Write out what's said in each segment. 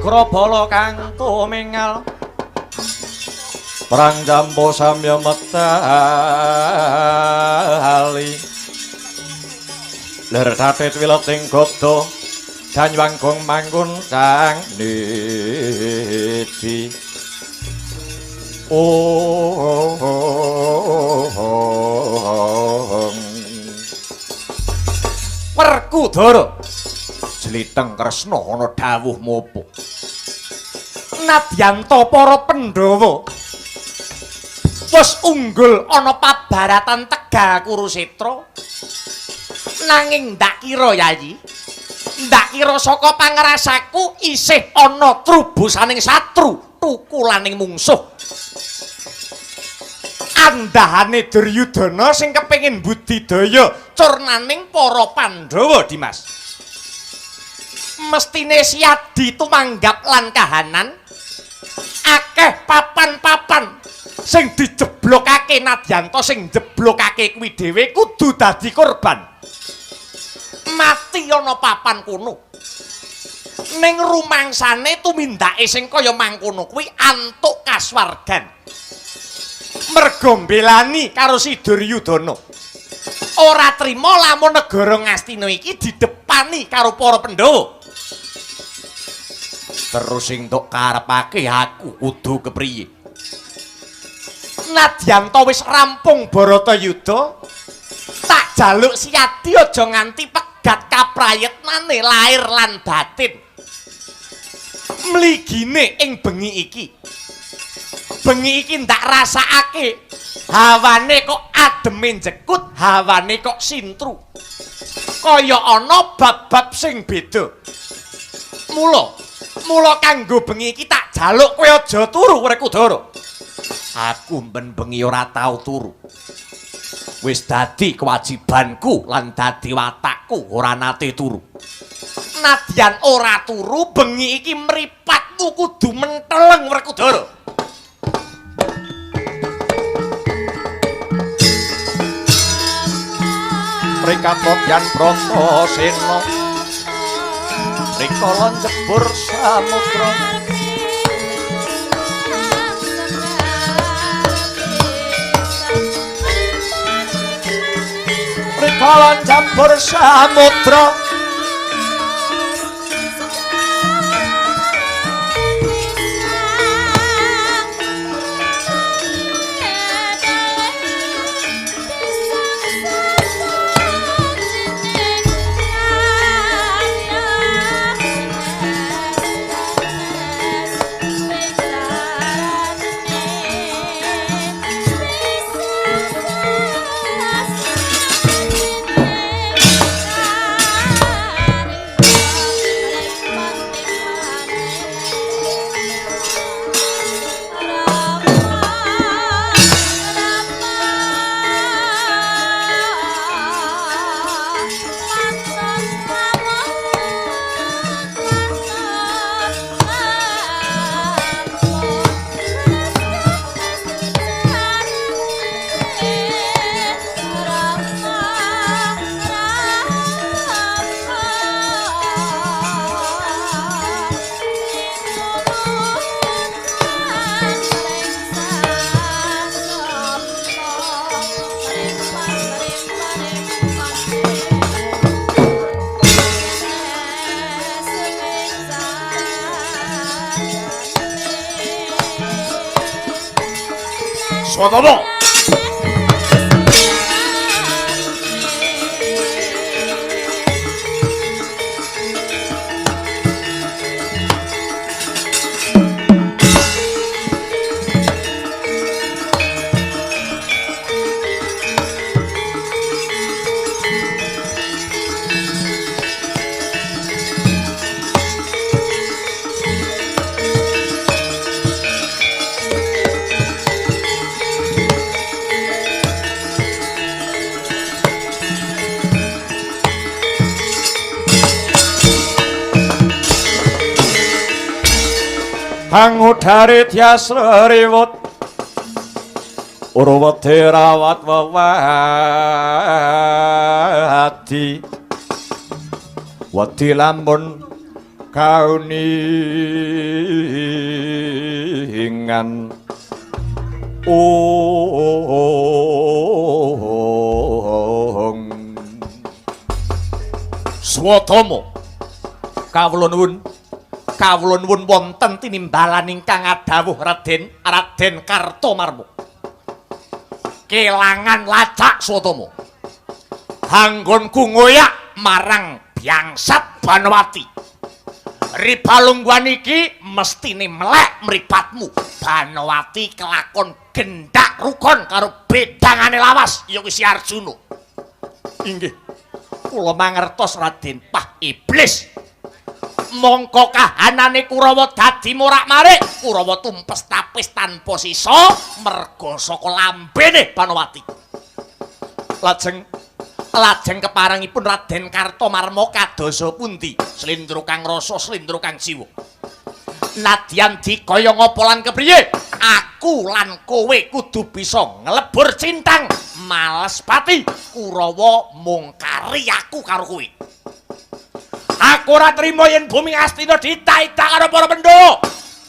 Agrabala kang tumingal perang jambo samya mektali ler tatit wiloting godo danywanggung manggun sang niti Werkudara Jliteng Kresna ana dawuh mopo Nadyanta para Pandhawa wis unggul ana pabaratan Tegal Kurusetra nanging ndak kira Yayi ndak kira saka pangrasaku isih ana trubusaning satru tukulaning mungsuh andahane Duryudana sing kepengin budidaya curnaning para Pandhawa Dimas mestine siadi tumanggap lan kahanan akeh papan-papan sing dijeblokake Nadyanta sing jeblokake kuwi dhewe kudu dadi korban mati ana papan kono ning rumangsane tumindake sing kaya mangkono kuwi antuk kaswargan merga mbelani karo si Duryudana ora trima lamun negara Ngastina iki didepani karo para Pandhawa terus sing tok karepake aku kudu kepriye Nadyanta wis rampung Baratayuda tak jaluk siadi aja nganti pegat kaprayitnane lair lan batin mligine ing bengi iki ndak rasakake hawane kok ademe jekut hawane kok sintru kaya ana bab-bab sing beda mula kanggo bengi iki tak jaluk kowe aja turu Werkudara aku ben bengi ora tau turu wis dadi kewajibanku lan dadi watakku ora nate turu nadyan ora turu bengi iki mripatmu kudu menteleng Werkudara Rikala Yan Bratasena rikala jebur samudra rikala jebur samudra Swadana Pangudhare Tyasrewut Urwati rawat wewadi Wedi lamun kauningan Swatama kawula nuwun wonten tinimbalan ingkang adhawuh Raden Kartomarma kelangan lacak Swatama anggonku ngoyak marang Byangsat Banawati ribalungguan iki mestine melek mripatmu Banawati kelakon gendak rukun karo bedangane lawas ya kuwi si Arjuna inggih kula mangertos Raden pah iblis mongko kahanane Kurawa dadi morak-marik Kurawa tumpes tapis tanpa sisa merga saka lambene Banawati lajeng keparengipun Raden Kartomarma kadosa pundi slendra kang rasa slendra kang jiwa nadyan dikaya ngapa lan kepriye aku lan kowe kudu bisa nglebur cintang males pati Kurawa mung kari aku karo kowe aku ora trima yen bumi Astina ditaita karo para Pandhawa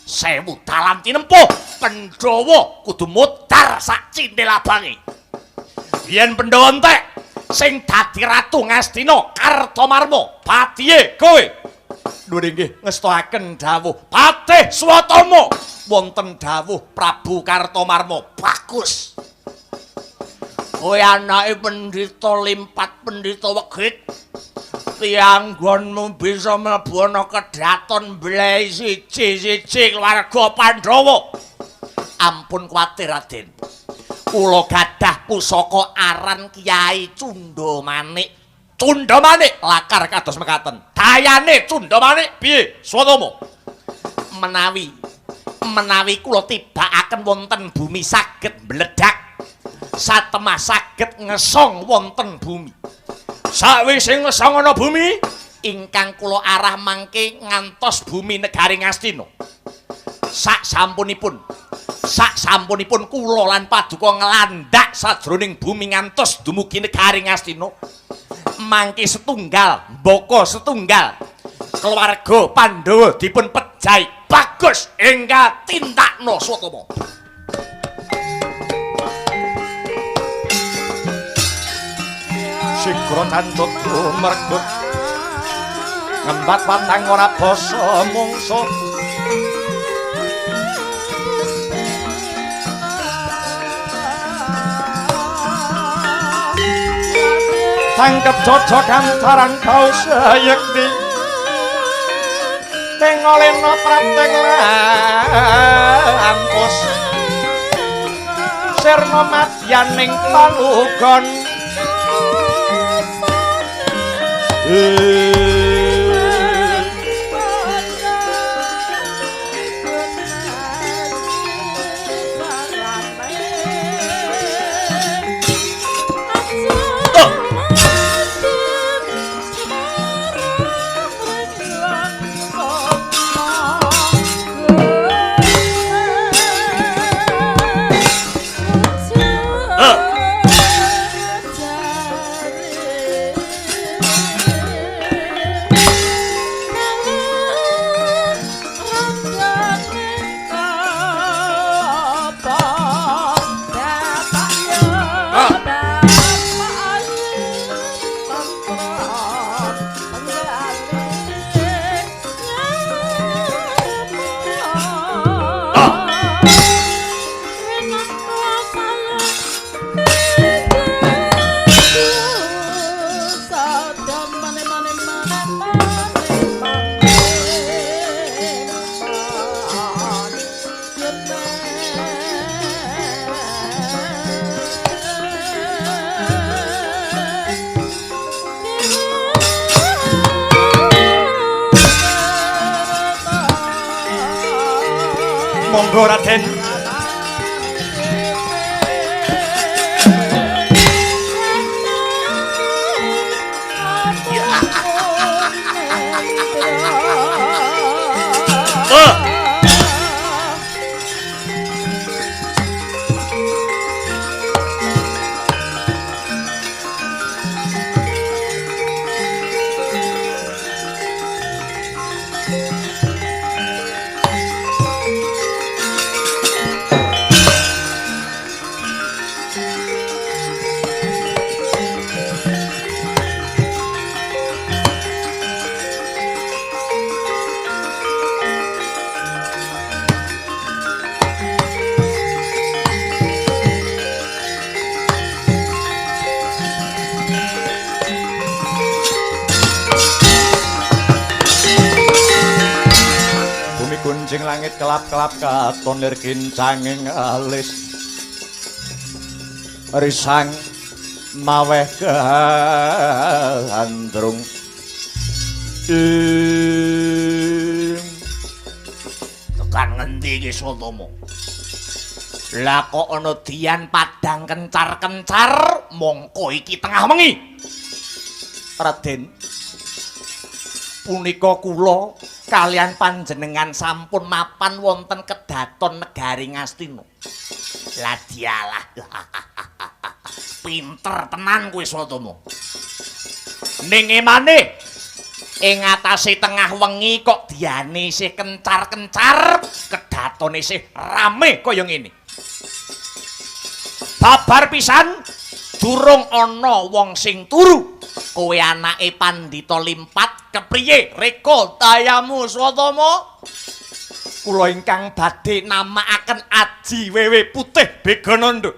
1000 dalan tinempuh Pandhawa kudu mutar sak cindhel abange yen Pandhawa entek sing dadi ratu Ngastina Kartomarma patihe kowe Dhuwur inggih ngestoaken dawuh Patih Swatama wonten dawuh Prabu Kartomarma bagus kowe anake pendhita limpat pendhita wegit tiyanggonmu bisa mlebu ana kedhaton mblei siji-siji keluarga Pandhawa ampun kuwatir Raden kula gadah pusaka aran Kyai Cundamanik Cundamanik lakar kados mekaten dayane Cundamanik piye Swatama menawi kula tibakaken wonten bumi saged mbledak satemah saged ngesong wonten bumi sawise ngesong ana bumi ingkang kula arah mangke ngantos bumi negari Ngastina sak sampunipun kula lan paduka nglandhak sajroning bumi ngantos dumugi negari Ngastina mangke setunggal mbaka setunggal keluarga Pandhawa dipun pejahi bagus enggal tintakna Swatama sigra cantut mergut ngembat watang ora basa mungsa tangkep cocok antaran kau sayekti tengoleno prateng lampus sirna madyaning palugon monggo Raden gunjing langit kelap-kelap katon lir kincanging alis risang maweh gandrung tekan ngendi iki Swantomo? Lah kok ana dian padang kencar-kencar mongko iki tengah wengi. Raden, punika kula kalian panjenengan sampun mapan wonten kedaton negari Ngastina. Lah dialah. Pinter tenan kowe Swantomo. Ning emane ing atase tengah wengi kok diane isih kencar-kencar, kedatone isih rame kaya ngene. Babar pisan durung ana wong sing turu. Kowe anake Pandhita Limpat kepriye reka dayamu Swatama? Kula ingkang badhe namakaken Aji Wewe Putih Begananda.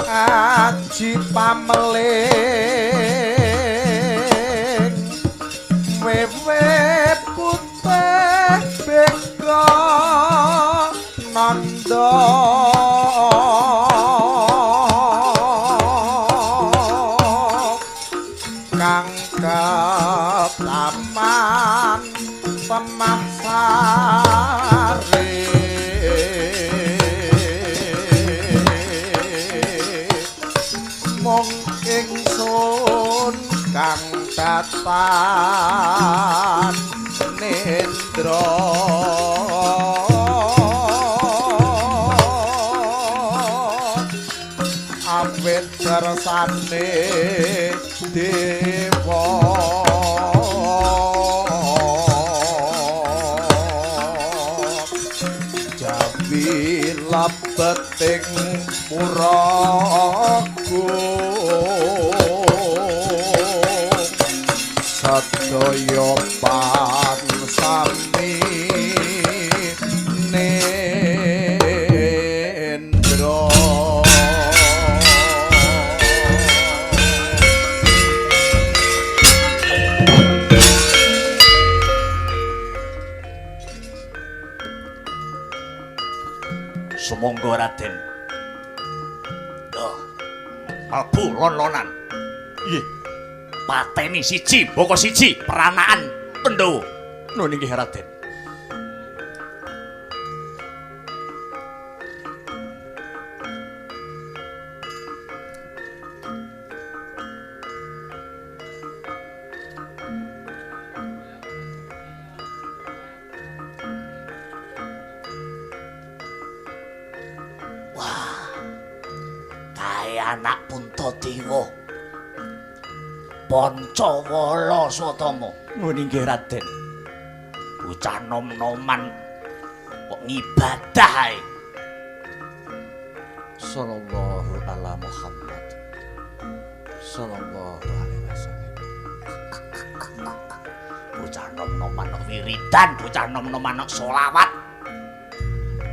Aji pameling Wewe Putih Begananda kang ketaman Pemasari mong ingsun kang tatan nendra awit kersane dewa jawi lebeting muraku sadaya pansami nendra sumangga Raden. Albu lon-lonan. Nggih. Pateni siji, boko siji, peranaan Pandhawa. Nun inggih Raden. Anak Puntadewa Pancawala Swatama. Nun inggih Raden. Bocah nom-noman kok ngibadah ae. Sallallahu ala Muhammad. Sallallahu alaihi wasallam. Bocah nom-noman kok wiridan, bocah nom-noman kok selawat.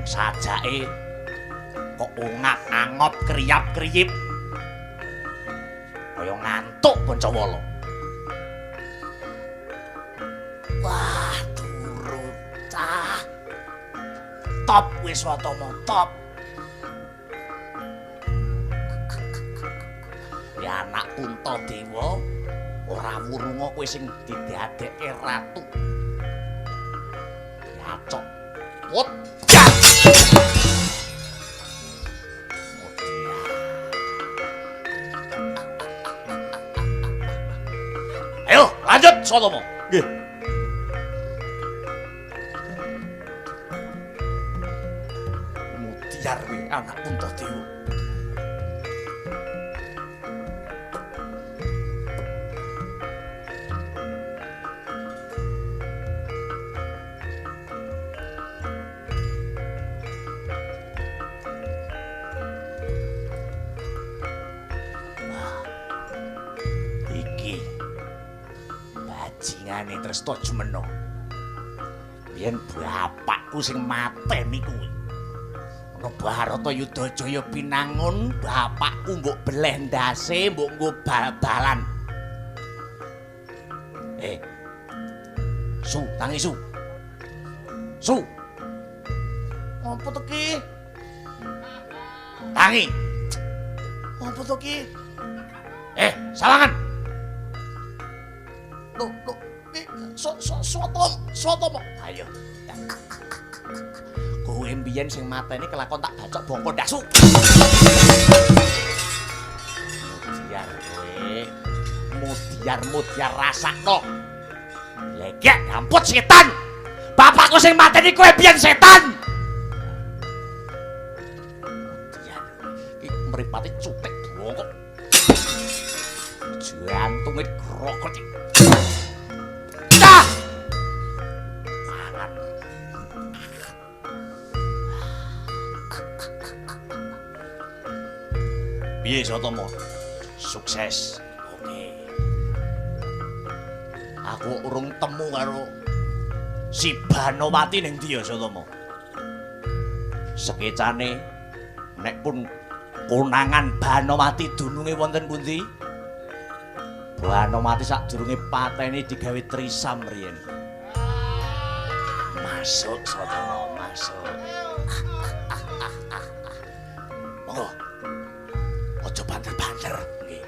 Sajake kok ungak angop kriyap-kriyip kaya ngantuk Pancawala. Wah, turu cah. Top wis Swatama, top. Ya anak Puntadewa ora wurunga kowe sing didadekke ratu. Ya cok. Wot. Ayo, lanjut, Swatama. Nggih. Mutiar kowe anak Puntadewa. Bajingane Tresna Jumena. Yen bapakku sing mateni kuwi. Ana Baratayuda Jaya pinangun, bapakku mbok beleh ndase, mbok nggo bal-balan. Su, tangi Su. Su. Apa to ki? Tangi. Apa to ki? Sawangan. Loh, soto mo. Ayo. Kowe mbiyen sing mateni kelakon tak bacok bongko ndasu. Mutiar kowe. Mutiar rasakno. Legek ngamput setan. Bapakku sing mateni kowe biyen setan. Mutiar iki mripate cutek bongko. Jantunge grokot. Dah. Mangan. Piye Sotomo? Sukses. Oke. Aku urung temu karo si Banowati ning ndi ya Sotomo? Sekecane nek pun konangan Banowati dununge wonten pundi? Banowati sadurunge pateni digawe trisam riyen. Masuk Sotomo, masuk. Monggo. Aja banter-banter nggih.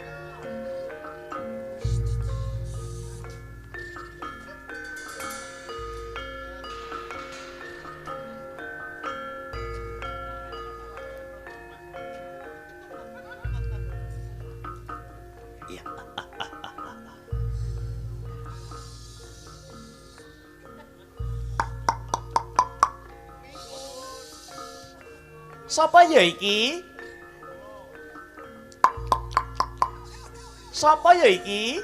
Iya. Sapa ya iki? Sapa ya iki?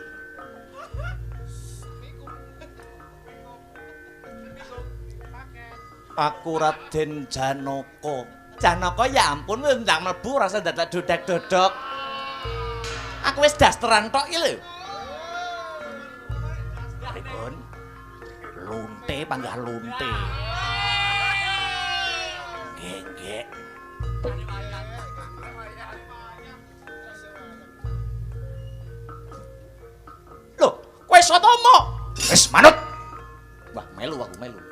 Aku Raden Janaka. Janaka ya ampun ndang mlebu rasa dadak dodok-dodok. Aku wis dasteran tok iki lho. Pripun? Lunte panggah lunte. Nggih. Loh, kowe Sotomo. Wis manut. Wah, melu aku melu.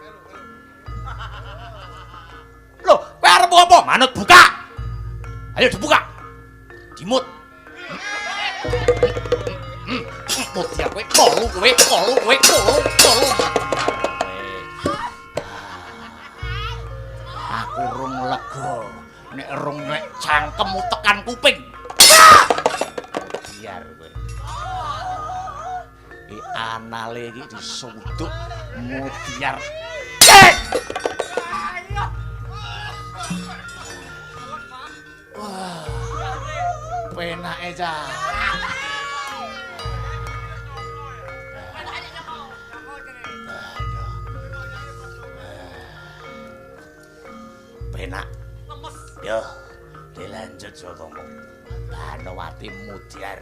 Loh, kowe arep apa? Manut buka. Ayo dibuka. Dimut. Mutiar kowe kolu kowe. Aku rung lega. Nek rung nek cangkemmu tekan kuping. Biar kowe. Anale iki disuduk Mutiar. Wah. Penake cah. Penak. Yo, dilanjut Sotomo. Banowati Mutiar.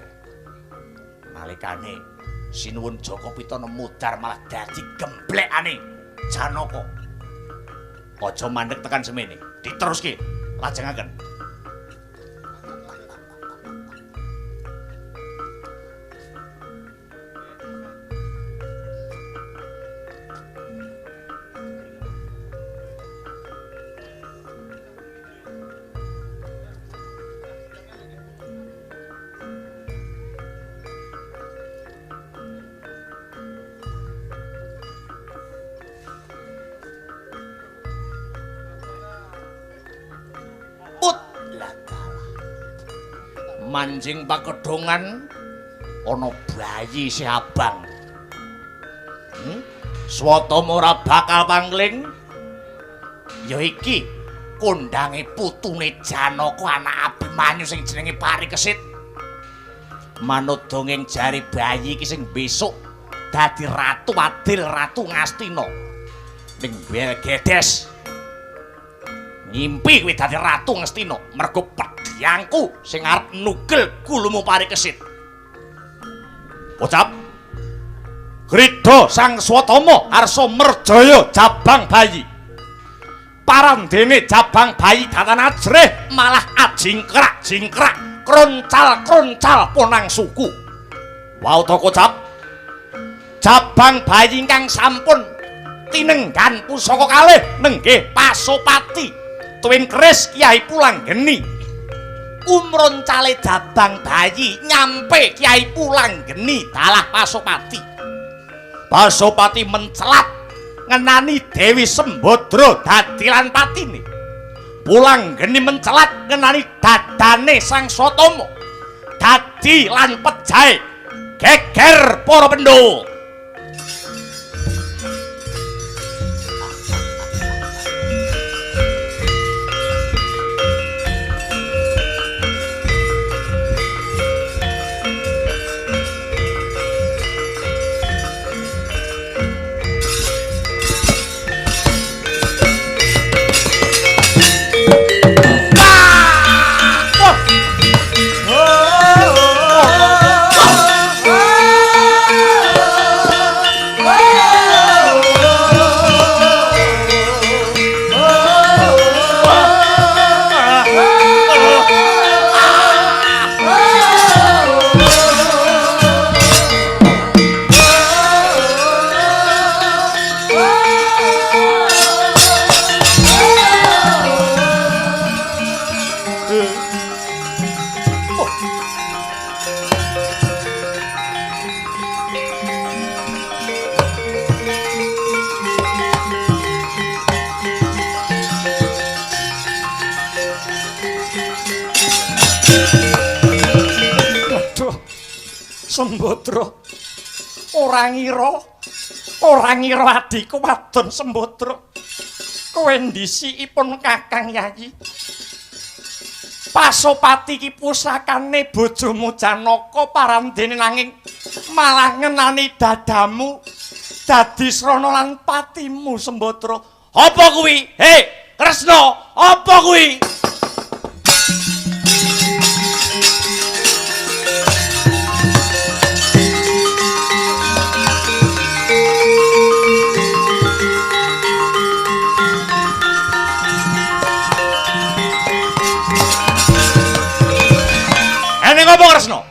Nalikane Sinuwun Jaka Pitana mudhar malah dadi gemblekane Janaka. Aja mandheg tekan semene. Diteruske. Lajengaken. Manjing pakedongan ana bayi si abang. Swatama ora bakal pangling. Ya iki kondange putune Janaka anak Abimanyu sing jenenge Parikesit. Manut dongeng jari bayi iki sing besok dadi ratu adil, ratu Ngastina. Ning Belgedes ngimpi kuwi dadi ratu Ngastina mergo pedhangku sing arep nugel gulumu Parikesit. Ucap Krida Sang Swatama arsa merjaya jabang bayi. Parandene jabang bayi datan ajrih malah ajingkrak-jingkrak, kroncal-kroncal ponang suku. Wau to kocap. Jabang bayi ingkang sampun tinenggan pusaka kalih nenggih Pasopati. Tuwin keris Kyai Pulanggeni. Umroncale jabang bayi nyampe Kyai Pulanggeni dalah Pasopati. Pasopati mencelat ngenani Dewi Sembadra dadi lan patine. Pulanggeni mencelat ngenani dadane Sang Swatama dadi lan pejahe. Geger para penduduk. Sembadra ora ngira adhiku wadon Sembadra. Kowe ndisikipun Kakang Yayi. Pasopati ki pusakane bojomu Janaka parandene nanging malah ngenani dadamu dadi srana lan patimu Sembadra. Apa kuwi? Hei, Kresna, apa kuwi? Ngopo Kresna?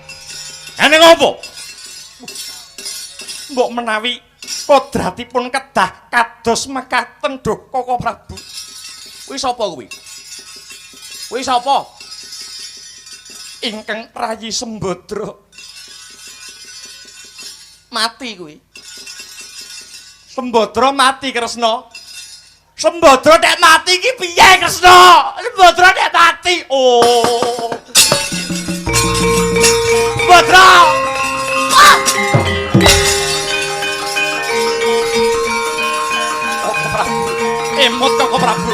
Ene ngopo? Mbok menawi kodratipun kedah kados mekaten Duh Koko Prabu. Kuwi sapa kuwi? Kuwi sapa? Ingkang Rayi Sembadra. Mati kuwi. Sembadra mati Kresna. Sembadra nek mati iki piye Kresna? Sembadra nek mati. Oh. Sembadra! Ah! Koko Prabu. Emot Koko Prabu.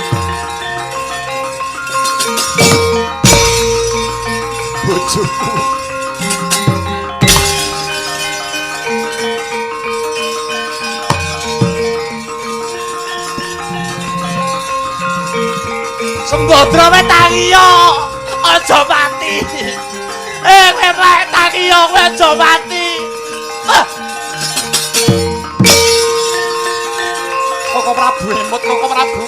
Bojoku. Sembadra wis tangi yo. Aja mati. Kowe wae tangi yo kowe aja mati. Koko Prabu emot Koko Prabu.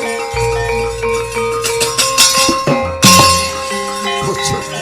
Bojoku.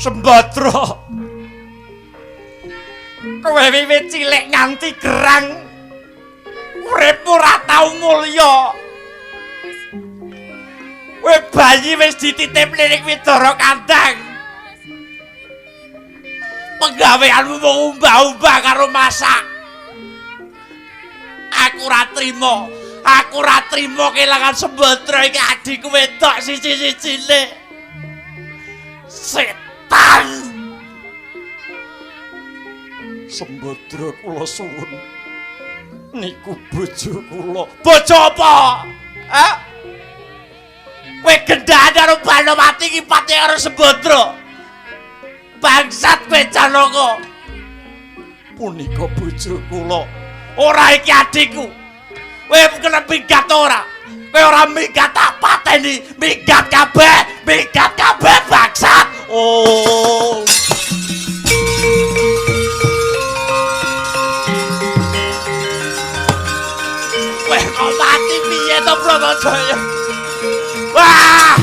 Sembadra, kowe kowe wiwit cilik nganti gerang uripmu ora tau mulya. Kowe bayi wis dititip ning Widara Kandang. Penggaweanmu mung umbah-umbah karo masak. Aku ora trimo kelangan Sembadra iki adikku wedok siji-sijine. Setan. Sembadra kula suwun. Niku bojo kula. Bojo apa? Hah? Kowe gendhan karo Banowati iki pati karo Sembadra. Bangsat kowe Janaka. Punika bojo kula. Ora iki adikku. Kowe kena minggat ora? Kowe ora minggat tak pateni. Minggat kabeh bangsat. Oh. Kowe kok mati piye to Bramajaya? Wah!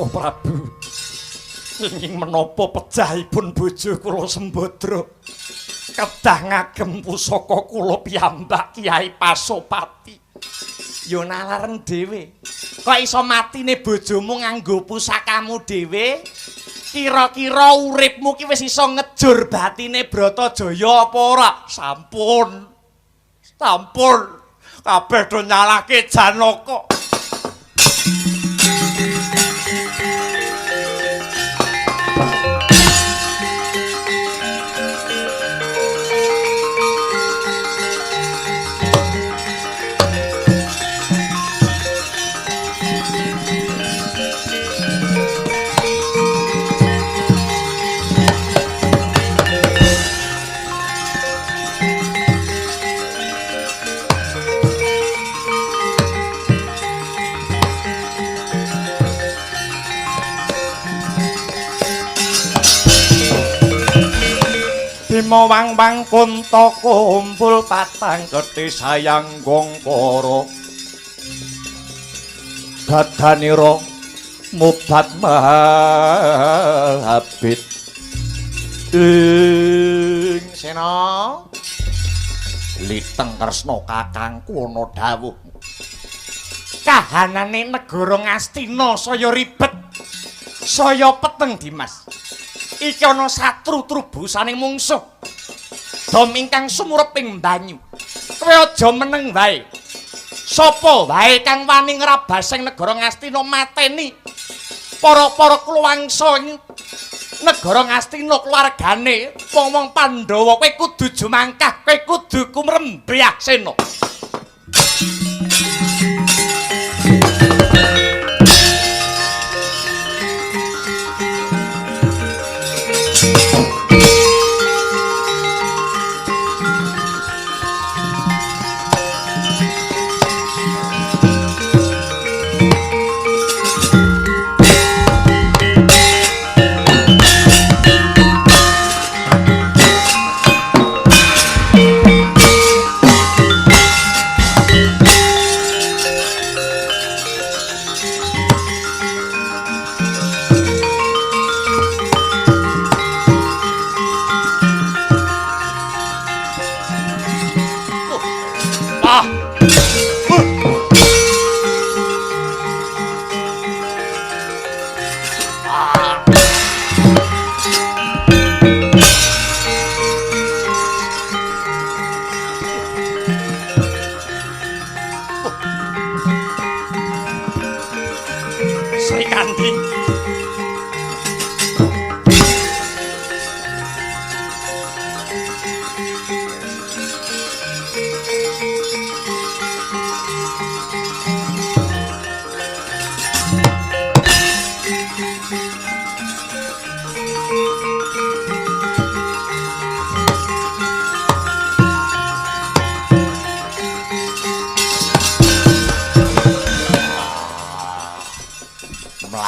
Prabu ingin menapa pejahipun bojo kula Sembadra kedah ngagem pusaka kula piyambak Kyai Pasopati. Ya nalaren dhewe. Kok iso matine bojomu nganggo pusakamu dhewe? Kira-kira uripmu ki wis iso ngejur batine Bratajaya apa ora? Sampun. Kabeh do nyalahke Janaka. Bima wang-wang kunta kumpul patang kethi sayang gongkara dadanira mubat mahabit ing Sena Liteng Kresna kakangku ana dawuh kahanane negara Ngastina saya ribet saya peteng Dimas. Iki ana satru trubusaning mungsuh. Dom ingkang sumureping banyu. Kowe aja meneng wae. Sapa wae kang wani ngrabasing negara Ngastina mateni para-para kulawarsa negara Ngastina keluargane wong-wong Pandhawa kowe kudu jumangkah, kowe kudu kumrembyah Sena. Sri Kandi.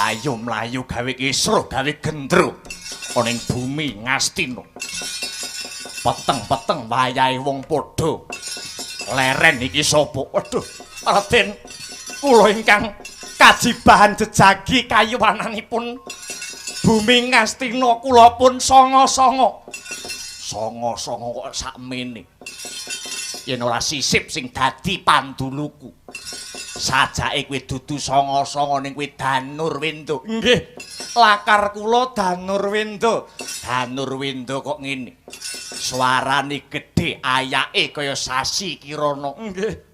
Ayo mlayu gawe kisruh gawe gendro ana ing bumi Ngastina. Peteng-peteng wayahe wong padha. Leren iki sapa? Waduh, Raden, kula ingkang kajibahan jejagi kayuwananipun bumi Ngastina kula pun sanga-sanga. Sanga-sanga kok sakmene. Yen ora sisip sing dadi panduluku. Sajake kowe dudu sanga-sanga ning kowe Danurwenda. Nggih, lakar kula Danurwenda. Danurwenda kok ngene. Suarane gedhe, ayake kaya Sasi Kirana. Nggih.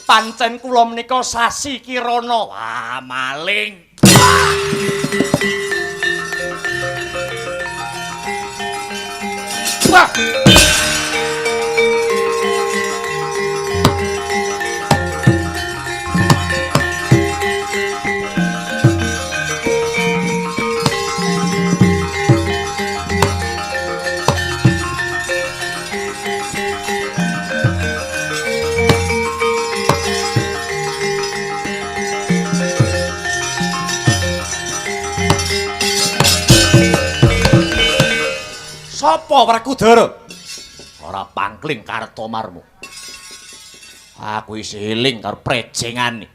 Pancen kula menika Sasi Kirana. Wah, maling. Wah. Sapa Werkudara? Ora pangkling Kartomarma. Aku isih eling karo prejengane.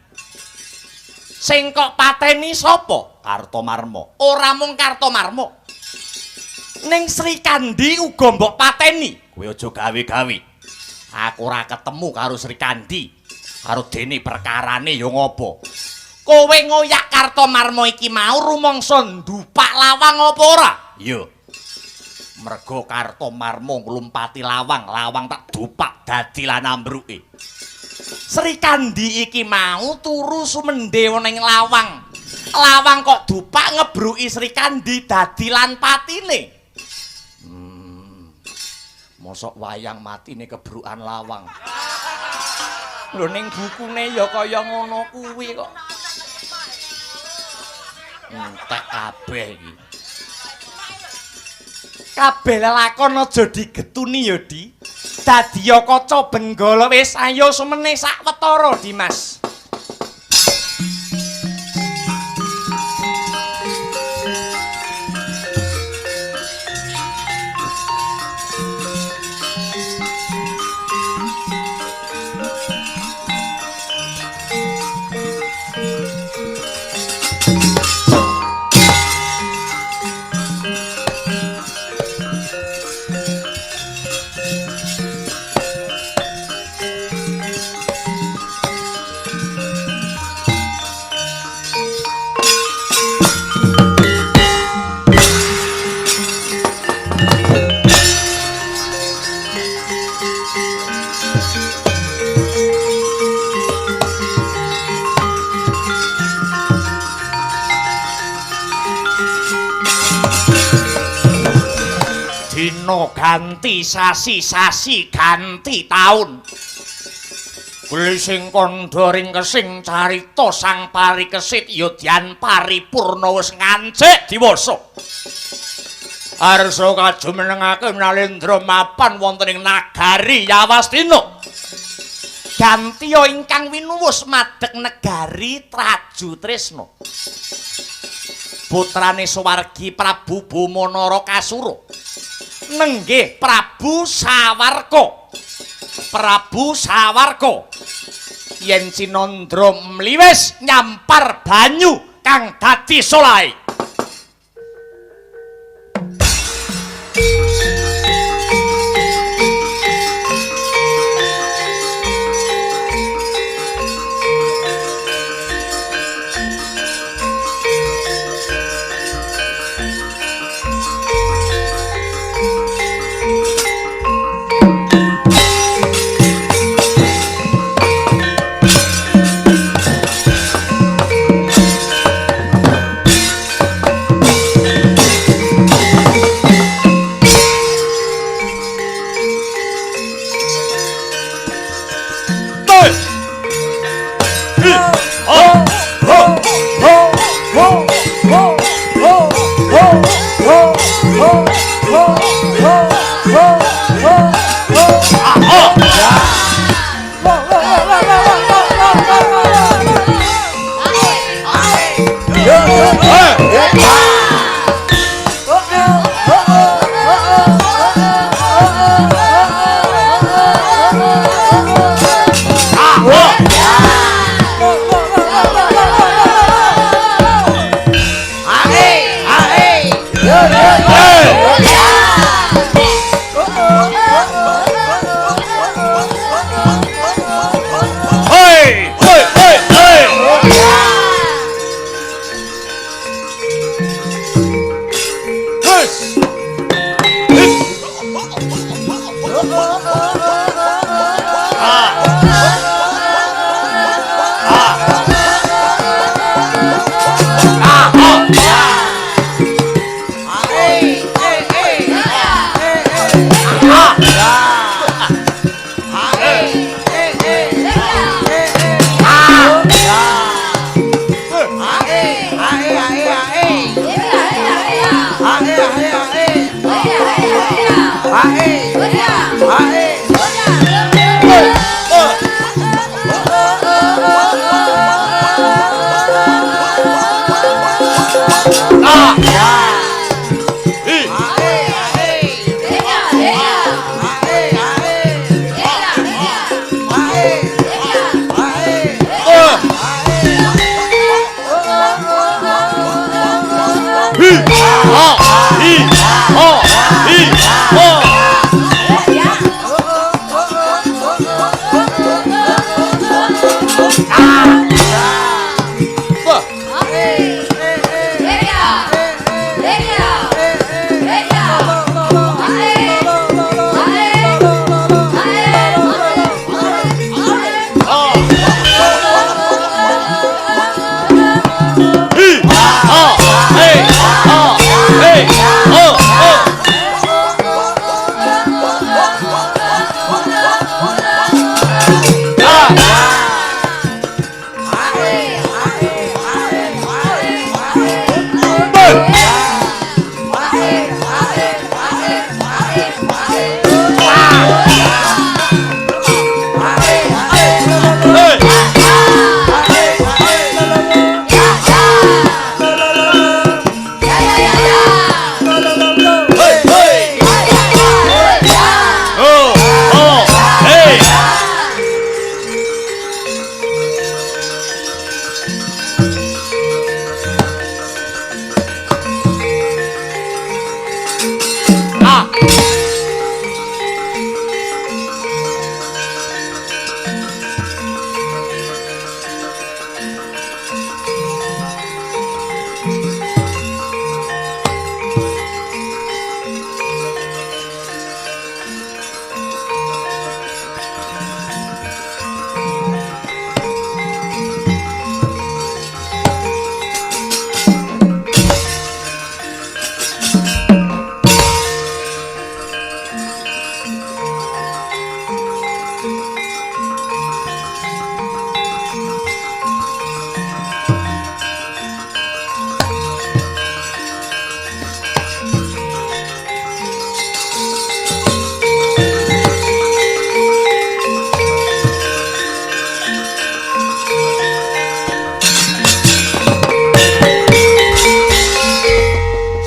Sing kok pateni sapa? Kartomarma. Ora mung Kartomarma. Ning Sri Kandi uga mbok pateni. Kowe aja gawe-gawe. Aku ora ketemu karo Sri Kandi. Karo dene perkarane ya ngopo? Kowe ngoyak Kartomarma iki mau rumangsa ndupak lawang apa ora? Iya. Mergo Kartomarma nglumpati lawang, lawang tak dupak dadi lan ambruke. Sri Kandi iki mau turu sumendhe ning lawang. Lawang kok dupak ngebruki Sri Kandi dadi lan patine. Mosok wayang matine kebrukan lawang. Lho ning bukune ya kaya ngono kuwi kok. Entek kabeh iki. Kabeh lelakon aja digetuni ya, Di. Dadiya kaca benggala wis ayo semene sawetara, Dimas. Ganti sasi ganti taun. Kuwi sing kandha ring kesing carita sang parikesit yodyan paripurna wis ngancik diwasa. Arsa kajumenengake Nalendra mapan wonten ing nagari Yawastina. Gantiya ingkang winuwus madheg negari Traju Tresna. Putrane Suwargi Prabu Bomanara Kasura. Nenggih Prabu Sawarka. Prabu Sawarka yen Cinandra mliwis nyampar banyu kang dadi solahe.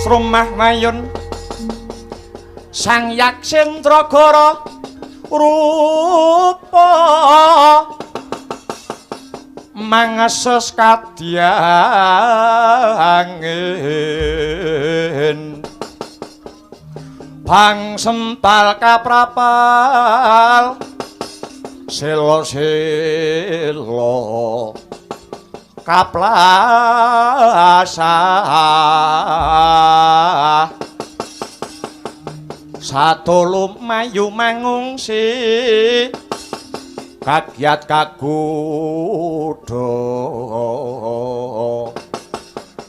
Srumah Mayun Sang Yaksendragara rupa mangeses kadyangin bang sempal kaprapal selo-selo kaplasa satulum mayu mangungsi kagiat kagudo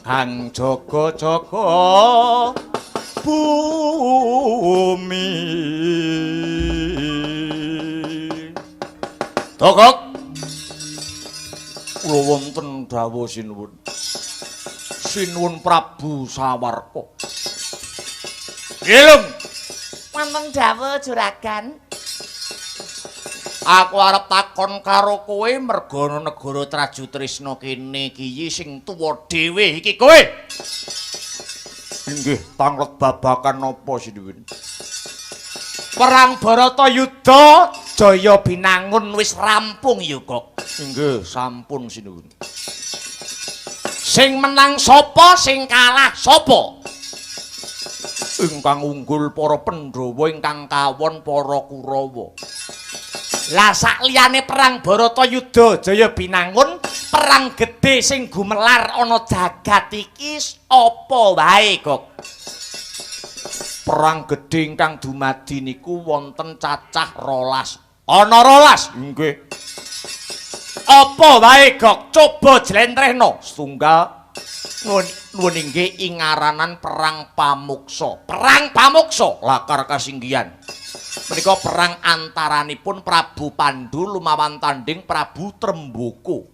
kang jaga-jaga bumi Togok kula wonten dawuh sinuwun Prabu Sawarka Ilung Wonten dawuh juragan. aku arep takon karo kowe merga negara Traju Trisna kene iki sing tuwa dhewe iki kowe inggih tanglet babakan napa sinuwun Perang Baratayuda Jaya Binangun wis rampung Yukok. inggih sampun sinuwun Sing menang sapa, sing kalah sapa? ingkang unggul para Pandhawa ingkang kawon para Kurawa Lah sakliyane perang Baratayuda Jaya Binangun, perang gedhe sing gumelar ana jagat iki apa wae, Kok? perang gedhe ingkang dumadi niku wonten cacah 12. Ana 12. Nggih. Apa wae Gok coba jlentrehno. Setunggal nuwun inggih ing ngaranan perang pamuksa. Perang pamuksa lakar kasinggihan. Menika perang antaranipun Prabu Pandhu lumawan tanding Prabu Tremboko.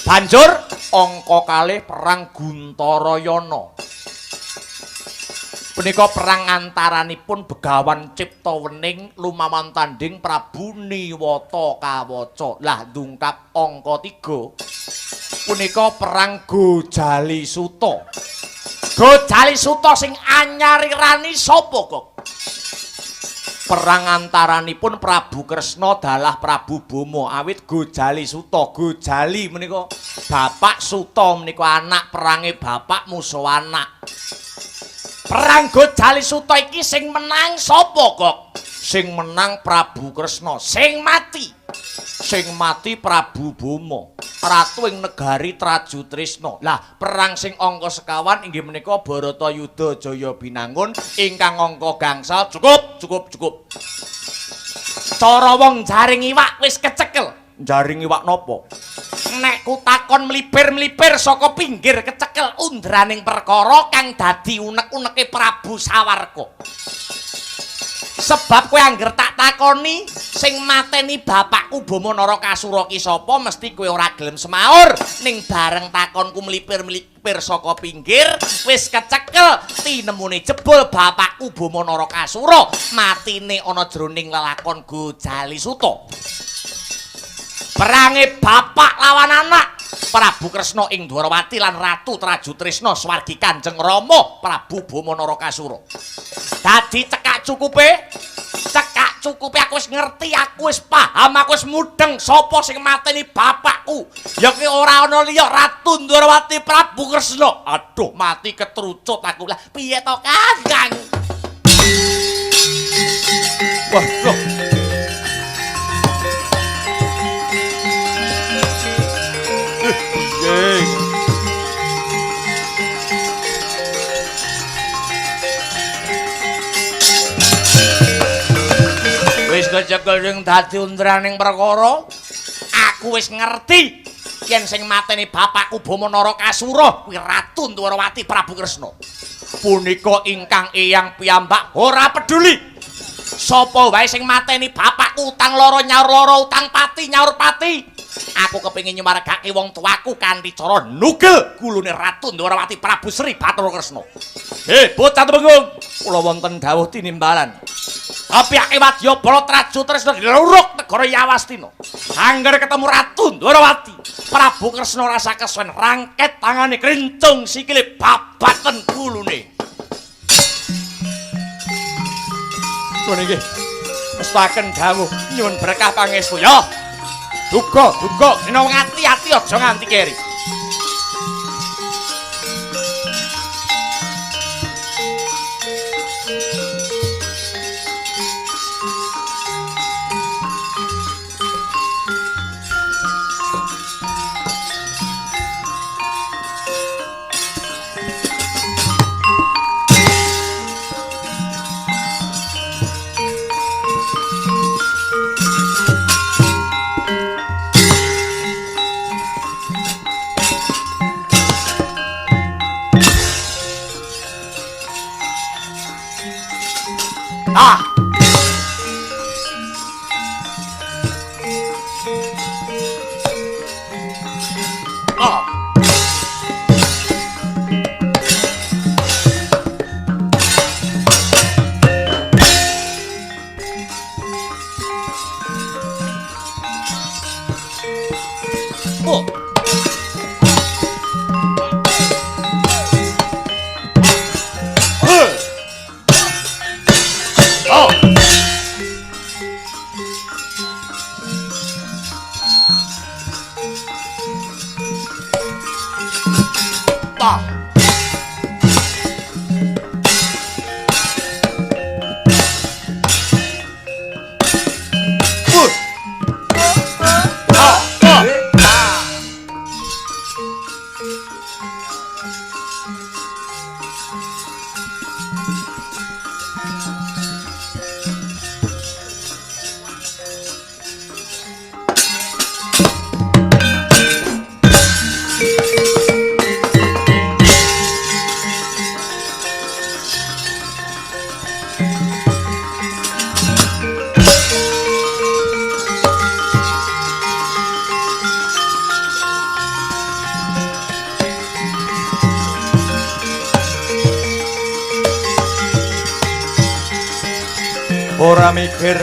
Banjur angka kalih perang Guntarayana. Punika perang antaranipun Begawan Ciptawening lumawan tanding Prabu Niwata Kawaca. Lah ndungkap angka 3 punika perang Gojali Suta. Gojali Suta sing anyarirani sapa kok? Perang antaranipun Prabu Kresna dalah Prabu Bama awit Gojali Suta. Gojali menika bapak, Suta menika anak, perange bapak musuh anak. Perang Gojali Suta iki sing menang sapa kok? Sing menang Prabu Kresna, sing mati Prabu Bama, ratu ing negari Trajutrisna. Lah perang sing angka sekawan inggih menika Baratayuda Jaya Binangun ingkang angka gangsal. Cukup. Cara wong jaring iwak wis kecekel. Jaring iwak napa? Nek ku takon mlipir-mlipir saka pinggir kecekel undraning perkara kang dadi unek-uneke Prabu Sawarka. Sebab kowe angger tak takoni sing mateni bapakku Bama Narakasura ki sapa mesti kowe ora gelem semaur ning bareng takonku mlipir-mlipir saka pinggir wis kecekel tinemune jebul bapakku Bama Narakasura matine ana jroning lelakon Gojali Suta. Perange bapak lawan anak Prabu Kresna ing Dwarawati lan Ratu Trajutrisna swargi Kanjeng Rama Prabu Bama Narakasura. Dadi cekak cukupe aku wis ngerti, aku wis paham, aku wis mudeng sapa sing mateni bapakku. Ya ki ora ana liya Ratu Dwarawati Prabu Kresna. Aduh, mati ketrucut aku. Lah piye to, Kakang? Waduh. Wis kecekel sing dadi undraning perkara, aku wis ngerti yen sing mateni bapakku Bama Narakasura kuwi Ratu Dwarawati Prabu Kresna. Punika ingkang eyang piyambak ora peduli sapa wae sing mateni bapakku utang loro nyaur loro, utang pati nyaur pati. Aku kepengin nyumargake wong tuaku kanthi cara nugel gulune Ratu Dwarawati Prabu Sri Bathara Kresna. Bocah Temenggung, kula wonten dawuh tinimbalan. Apike Wadyabala Trajutrisna diluruk negara Yawastina. Angger ketemu Ratu Dwarawati, Prabu Kresna rasa kesuwen rangket tangane krincung sikile babaten gulune. Nuwun inggih. Mestaken dawuh nyuwun berkah pangestu ya. Duga, dina ngati-ati aja nganti keri. Oh. ora mikir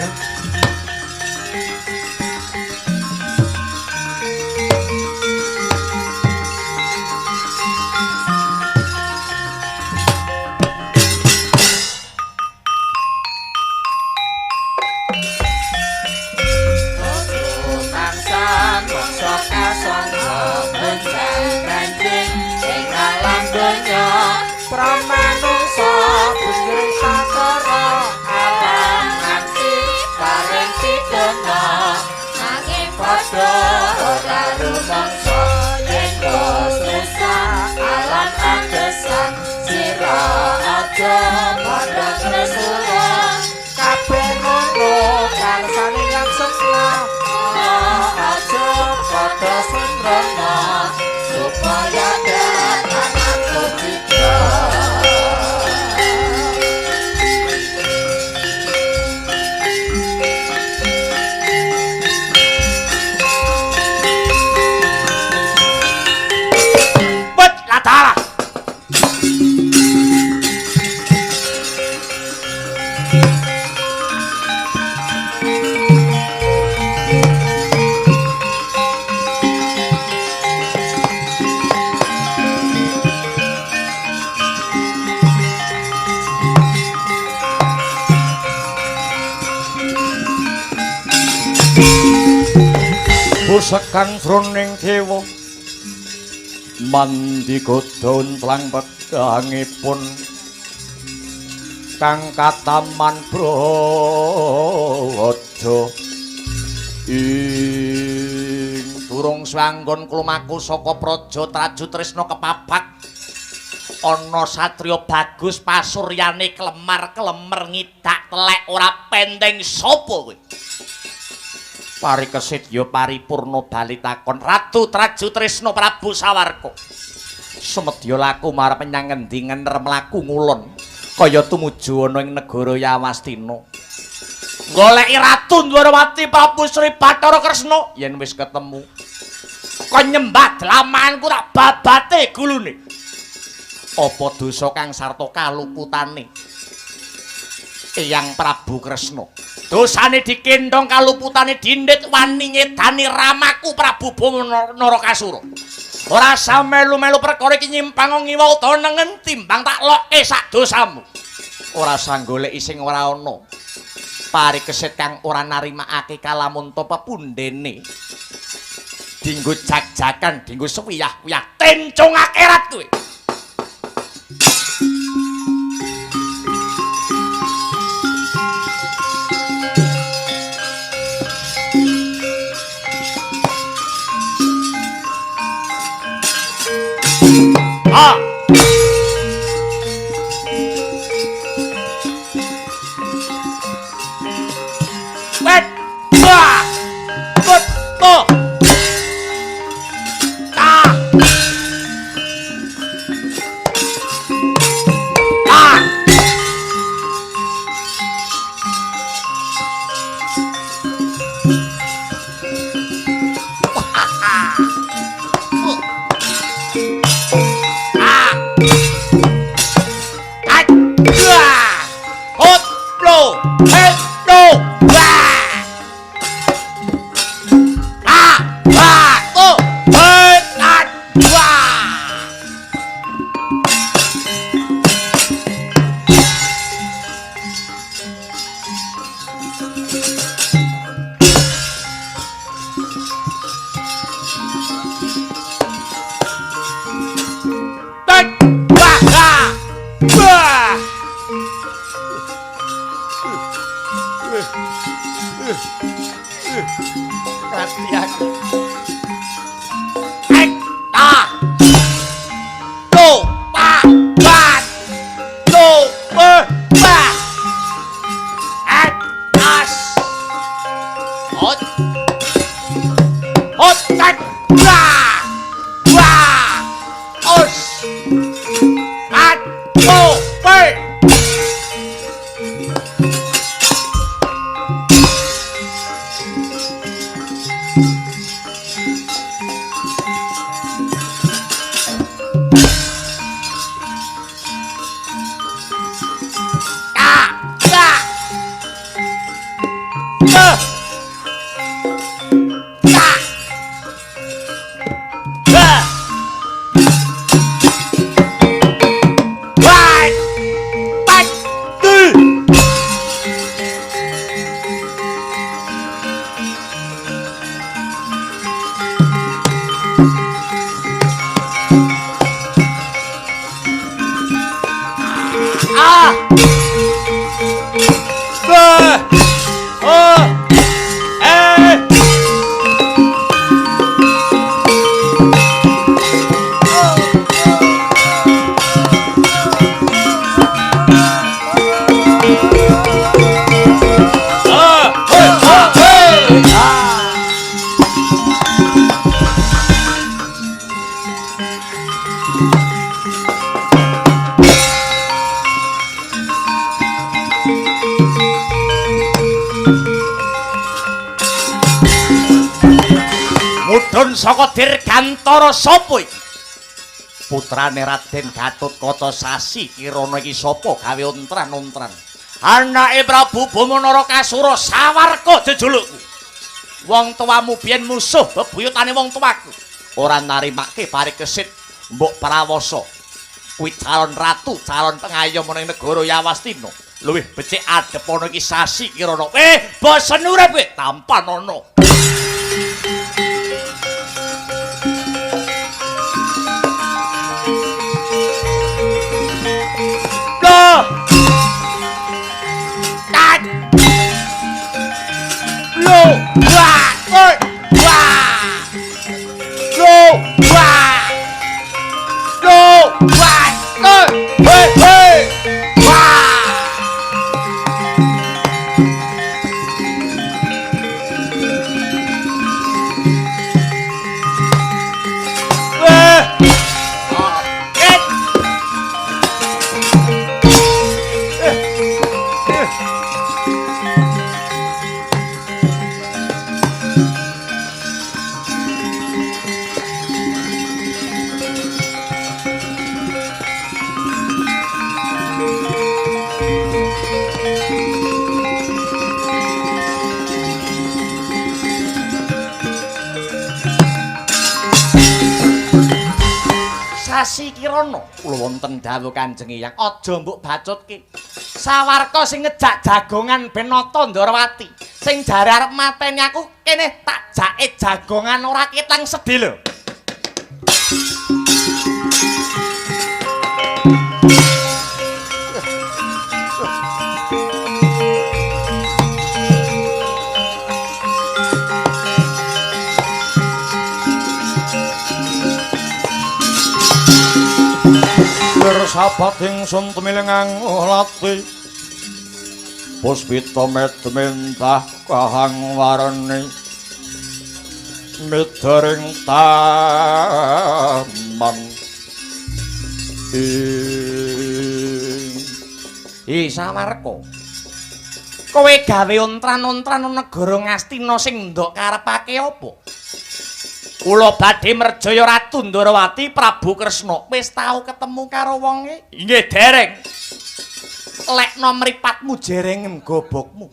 Pramanungsa bunjing sakara alam nganti bareng pidana nanging padha ora rumangsa yen susah alam adesan sira aja padha tresna kabeh ngono karsane yang sesna aja padha sembrono supaya datang aku Busekan jroning dewa mandika daun tlang pedangipun kang kataman Braja ing durung swanggon klumaku saka praja Traju Tresna kepabak ana satriya bagus pasuryane klemar-klemer ngidak telek ora penteng sapa kowe parikesit ya paripurna bali takon Ratu Traju Tresna Prabu Sawarka semedya laku marep menyang ngendi ngener mlaku ngulon kaya tumuju ana ing negara Yawastina goleki Ratu Ndwarawati Prabu Sri Bathara Kresna yen wis ketemu kok nyembah dlamanku tak babate gulune apa dosa kang sarta kaluputane Eyang Prabu Kresna dosane dikendhong kaluputane dindit wani ngedani ramaku Prabu Bama Narakasura ora usah melu-melu perkara iki nyimpang ngiwa utawa nengen timbang tak loke sak dosamu ora usah goleki sing ora ana parikesit kang ora narimakake kalamun ta pepundhene dinggo jag-jagan dinggo suwiyah-wiyah tencung akhirat kowe Mudhun saka Dirgantara sapa iki? Putrane Raden Gatotkaca Sasi Kirana iki sapa gawe ontran-ontran? Anake Prabu Bamanara Kasura Sawarka jejulukku. Wong tuamu biyen musuh bebuyutane wong tuaku. Ora narimake parikesit mbok prawasa. Kuwi calon ratu, calon pengayom ning negara Yawastina. Luwih becik adhep ana iki Sasi Kirana. Bosen urip kowe tampan ana. Sasi Kirana, kula wonten dawuh Kanjeng Hyang, aja mbok bacutke. Sawarka sing ngejak jagongan ben nata Ndarawati. Sing jare arep mateni aku kene tak jake jagongan ora ketang sedhi lho. Sahabat ingsun temilingang lati puspita medmentah kahang warni midering taman Sawarka kowe gawe ontran-ontran negara Ngastina sing ndok karepake apa? Kula badhe merjaya Ratu Ndarawati Prabu Kresna. Wis tau ketemu karo wonge? Nggih, dereng. Lekno mripatmu jerengen gobokmu.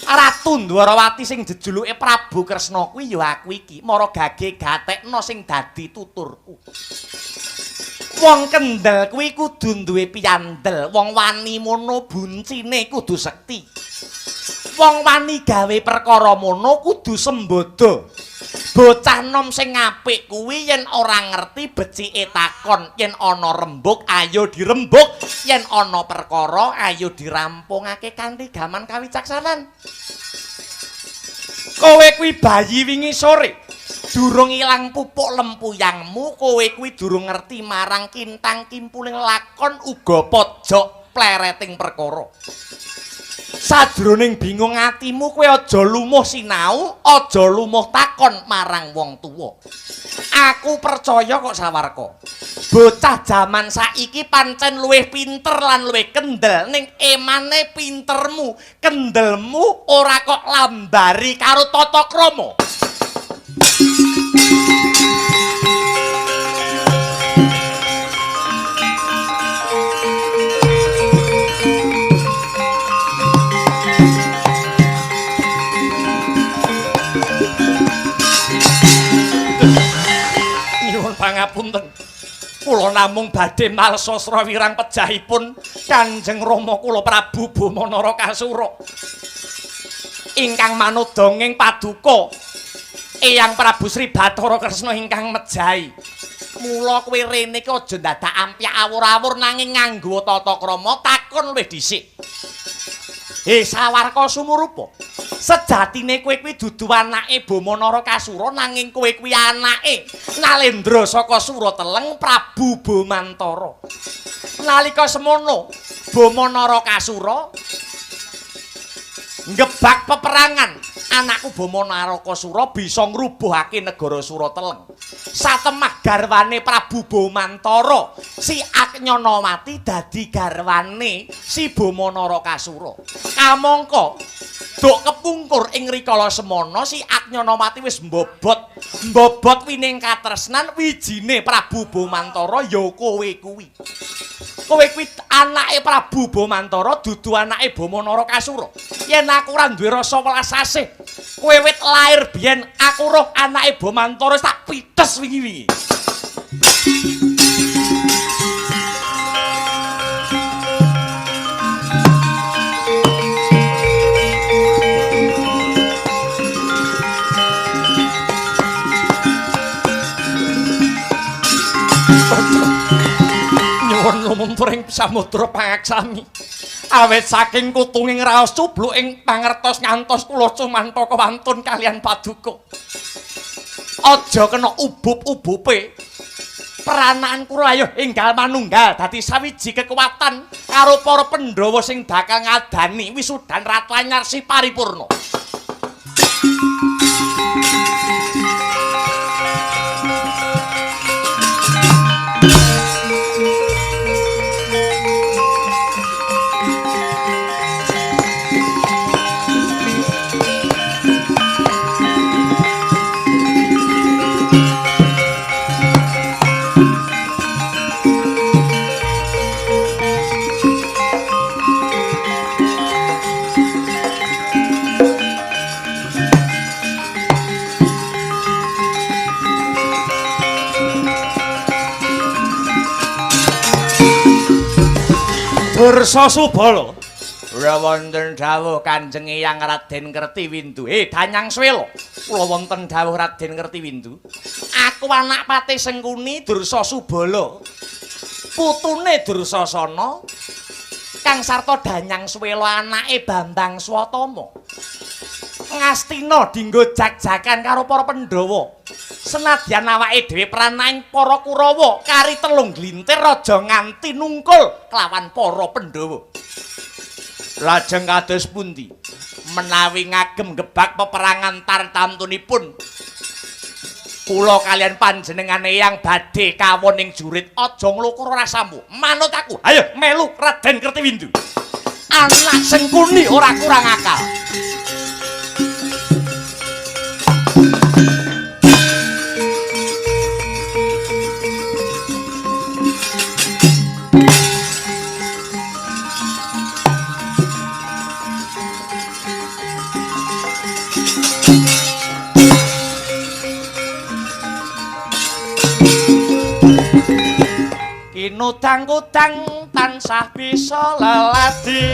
Ratu Ndarawati sing jejuluke Prabu Kresna kuwi ya aku iki. Mara gage gatekno sing dadi tuturku. Wong kendel kuwi kudu duwe piyandel. Wong wani mono buncine kudu sekti. Wong wani gawe perkara mono kudu sembodo. Bocah nom sing apik kuwi yen ora ngerti becike takon, yen ana rembug ayo dirembug, yen ana perkara ayo dirampungake kanthi gaman kawicaksanan. Kowe kuwi bayi wingi sore, durung ilang pupuk lempuyangmu, kowe kuwi durung ngerti marang kintang kimpuling lakon uga pojok plereting perkara. Sadroning bingung atimu kowe aja lumuh sinau, aja lumuh takon marang wong tuwa. Aku percaya kok Sawarka. Bocah jaman saiki pancen luwih pinter lan luwih kendel ning emane pintermu, kendelmu ora kok lambari karo tata krama. Pangapunten, kula namung badhe malsasra wirang pejahipun Kanjeng Rama kula Prabu Bamanara Kasura ingkang manut dongeng paduka Eyang Prabu Sri Bathara Kresna ingkang mejahi Mula kowe rene iki aja dadak ampyak awur-awur nanging nganggo tata krama takon luwih dhisik. Sawarka Sumurupa. Sejatine kowe kuwi dudu anake Bama Narakasura nanging kowe kuwi anake Nalendra saka Surateleng Prabu Bomantara. Nalika semono Bama Narakasura ngebak peperangan, anakku Bama Narakasura bisa ngrubuhake negara Surateleng. Satemah garwane Prabu Bomantara, si Aknyanawati dadi garwane si Bama Narakasura. Kamangka dok kepungkur ing rikala semana si Aknyanawati wis mbobot wining katresnan wijine Prabu Bomantara ya kowe kuwi. Kowe kuwi anake Prabu Bomantara dudu anake Bama Narakasura. Yen aku ora duwe rasa welas asih, kowe wit lair biyen aku roh anake Bomantara wis tak pites wingi-wingi. Lumunturing samudra pangaksami awet saking kutunging raos cubluk ing pangertos ngantos kula cumantha kawantun kalian paduka aja kena ubub-ubupe peranaan kula ayo enggal manunggal dadi sawiji kekuatan karo para Pandhawa sing bakal ngadani wisudan Ratu Anyar si paripurna. Dursa Subala. Ora wonten dawuh Kanjeng Eyang Raden Kertiwindu. Danyang Swela. Kula wonten dawuh Raden Kertiwindu. Aku anak Patih Sengkuni Dursa Subala. Putune Dursasana kang sarta Danyang Swela anake Bambang Swatama. Ngastina dinggo jag-jagan karo para Pandhawa. Senadyan awake dhewe pranaing para Kurawa kari telung glintir aja nganti nungkul kelawan para Pandhawa. Lajeng kados pundi menawi ngagem gebak peperangan tartamtunipun kula kalian panjenengan Eyang badhe kawon ing jurit aja nglukur rasamu. Manut aku. Ayo melu Raden Kertiwindu. Anak Sengkuni ora kurang akal. Kinudang-kudang tansah bisa leladi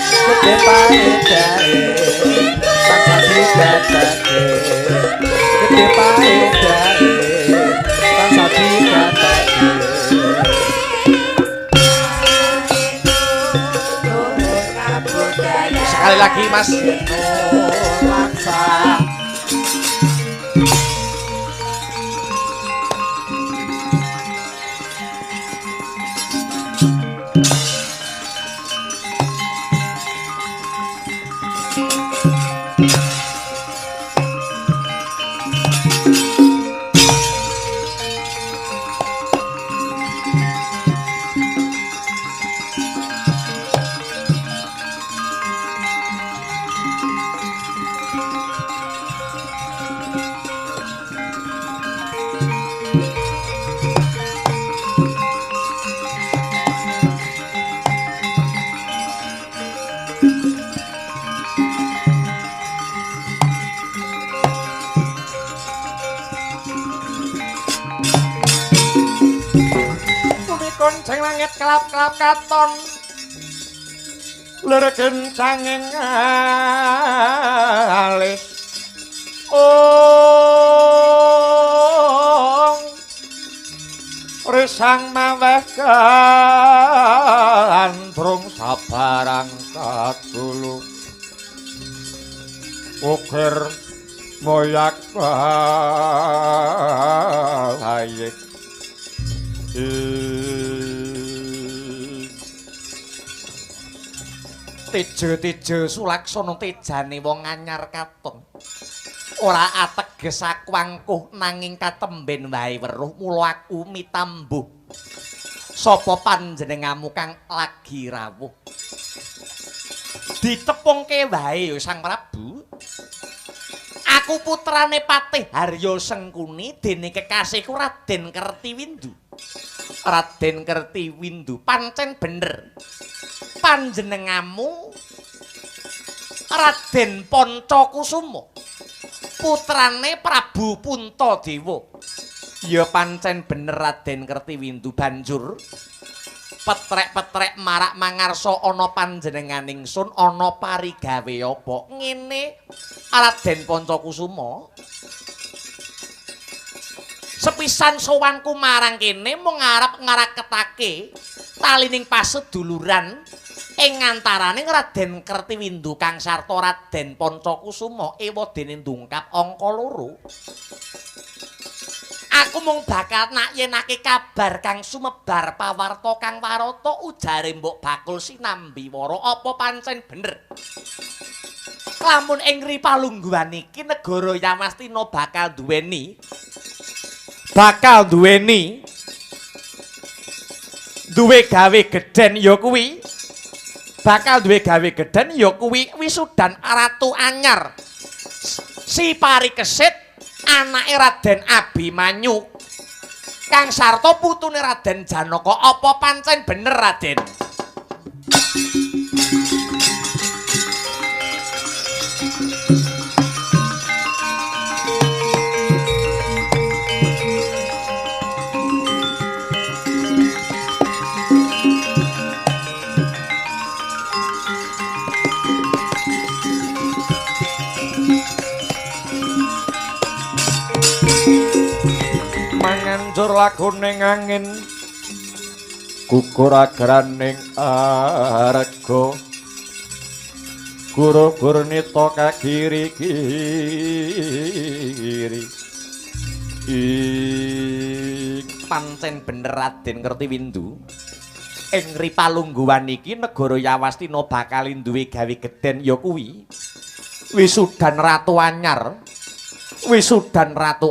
Gede paedae tansah digatake Gede paedae tansah digatake Sekali lagi Mas. Kuncing langit kelap-kelap katon lir kencanging alis risang maweh gandrung sabarang kadulu ukir moyak balayik Tejo-tejo sulaksana tejane wong anyar katon. Ora ateges aku angkuh nanging katemben wae weruh mula aku mitambuh. Sapa panjenengamu kang lagi rawuh? Ditepungke wae ya Sang Prabu. Aku putrane Patih Harya Sengkuni dene kekasihku Raden Kertiwindu. Raden Kertiwindu pancen bener. Panjenengamu Raden Pancakusuma putrane Prabu Puntadewa. Ya pancen bener Raden Kertiwindu banjur petrek-petrek marak mangarsa ana panjenenganing sun ana parigawe apa ngene Raden Pancakusuma. Sepisan sowanku marang kene mung arep ngaraketake talining paseduluran ing antaraning Raden Kertiwindu kang sarta Raden Pancakusuma ewa dene ndungkap angka 2. Aku mung bakal nak yenake kabar kang sumebar pawarta kang warata ujare Mbok Bakul sinambi wara apa pancen bener. Lamun ing Ripalungguhan iki negara Yamastina bakal duwe gawe gedhen ya kuwi bakal duwe gawe gedhen ya kuwi wisudan Ratu Anyar si Parikesit anake Raden Abimanyu kang sarta putune Raden Janaka apa pancen bener Raden? Manganjur lakuning angin gugur agraning arga guru-guru nita kagiri-giri pancen bener Raden Kertiwindu ing Ripalungguhan iki negara Yawastina bakal duwe gawe gedhen ya kuwi wisudan Ratu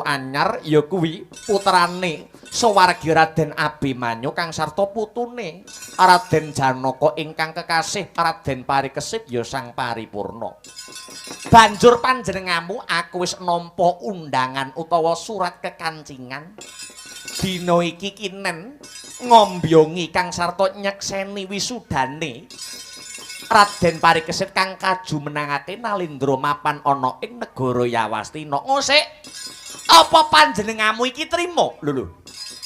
Anyar ya kuwi putrane Sawargi Raden Abimanyu kang sarta putune Raden Janaka ingkang kekasih Raden Parikesit ya sang paripurna. Banjur panjenengamu aku wis nampa undangan utawa surat kekancingan. Dina iki kinen ngombyongi kang sarta nyekseni wisudane Raden Parikesit kang kajumenangake Nalindra mapan ana ing negara Yawastina. Ngosik, apa panjenengamu iki trima? Lho.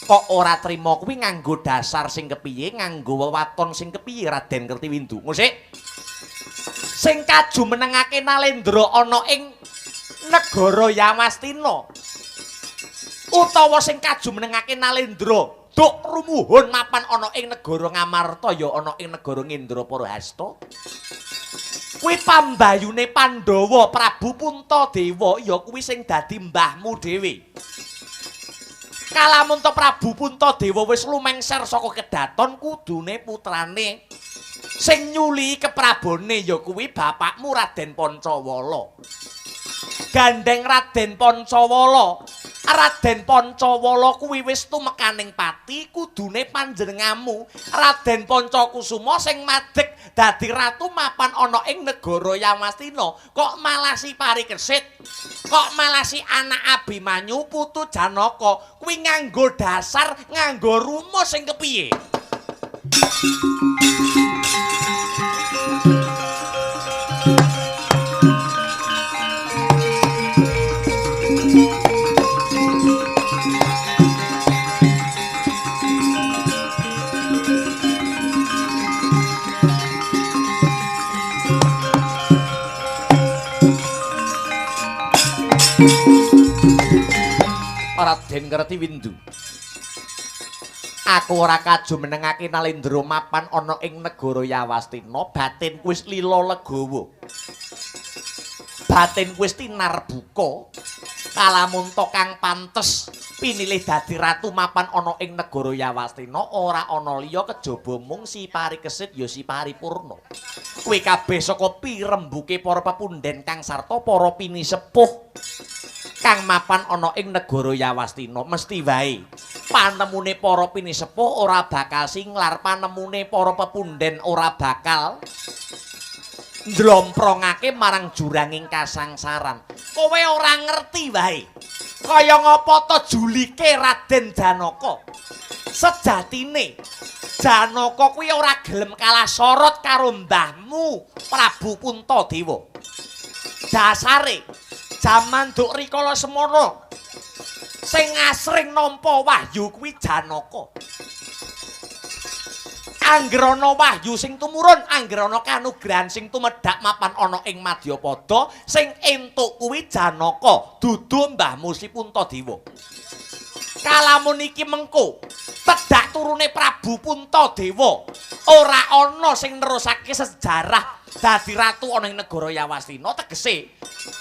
Kok ora trima kuwi nganggo dasar sing kepiye, nganggo wewaton sing kepiye Raden Kertiwindu? Ngosik. Sing kajumenangake Nalindra ana ing negara Yawastina. Utawa sing kajumenangake Nalindra duk rumuhun mapan ana ing negara Ngamarta ya ana ing negara Ngendrapara Hasta. Kuwi pambayune Pandhawa Prabu Puntadewa ya kuwi sing dadi mbahmu dhewe. Kalamun to Prabu Puntadewa wis lumengser saka kedaton kudune putrane sing nyuli keprabone ya kuwi bapakmu Raden Pancawala. Gandeng Raden Pancawala. Raden Pancawala kuwi wis tumekaning pati kudune panjenengamu Raden Pancakusuma sing madeg dadi ratu mapan ana ing negara Yamastina. Kok malah si Parikesit, kok malah si anak Abimanyu putu Janaka kuwi nganggo dasar nganggo rumus sing kepiye? Raden Kertiwindu. Aku ora kaju menengake Nalendra mapan ana ing negara Yawastina, batin wis lila legawa. Batin wis tinarbuka. Kalamun to kang pantes pinilih dadi ratu mapan ana ing negara Yawastina, ora ana liya kejaba mung si Parikesit ya si Paripurna. Kuwi kabeh saka pirembuke para pepunden kang sarta para pinisepuh kang mapan ana ing negara Yawastina. Mesti wae panemune para pinisepuh ora bakal singlar, panemune para pepunden ora bakal ndlomprongake marang juranging kasangsaran. Kowe ora ngerti wae. Kaya ngapa to julike Raden Janaka. Sejatine Janaka kuwi ora gelem kalah sorot karo mbahmu Prabu Puntadewa. Dasare jaman Duk Rikala Semana sing asring nampa wahyu kuwi Janaka. Anggrana wahyu sing tumurun, anggrana kanugrahan sing tumedhak mapan ana ing Madyapada, sing entuk kuwi Janaka, dudu mbahmu si Puntadewa. Kalamun iki mengko tedhak turune Prabu Puntadewa, ora ana sing nerusake sejarah dadi ratu ana ing negara Yawastina, tegese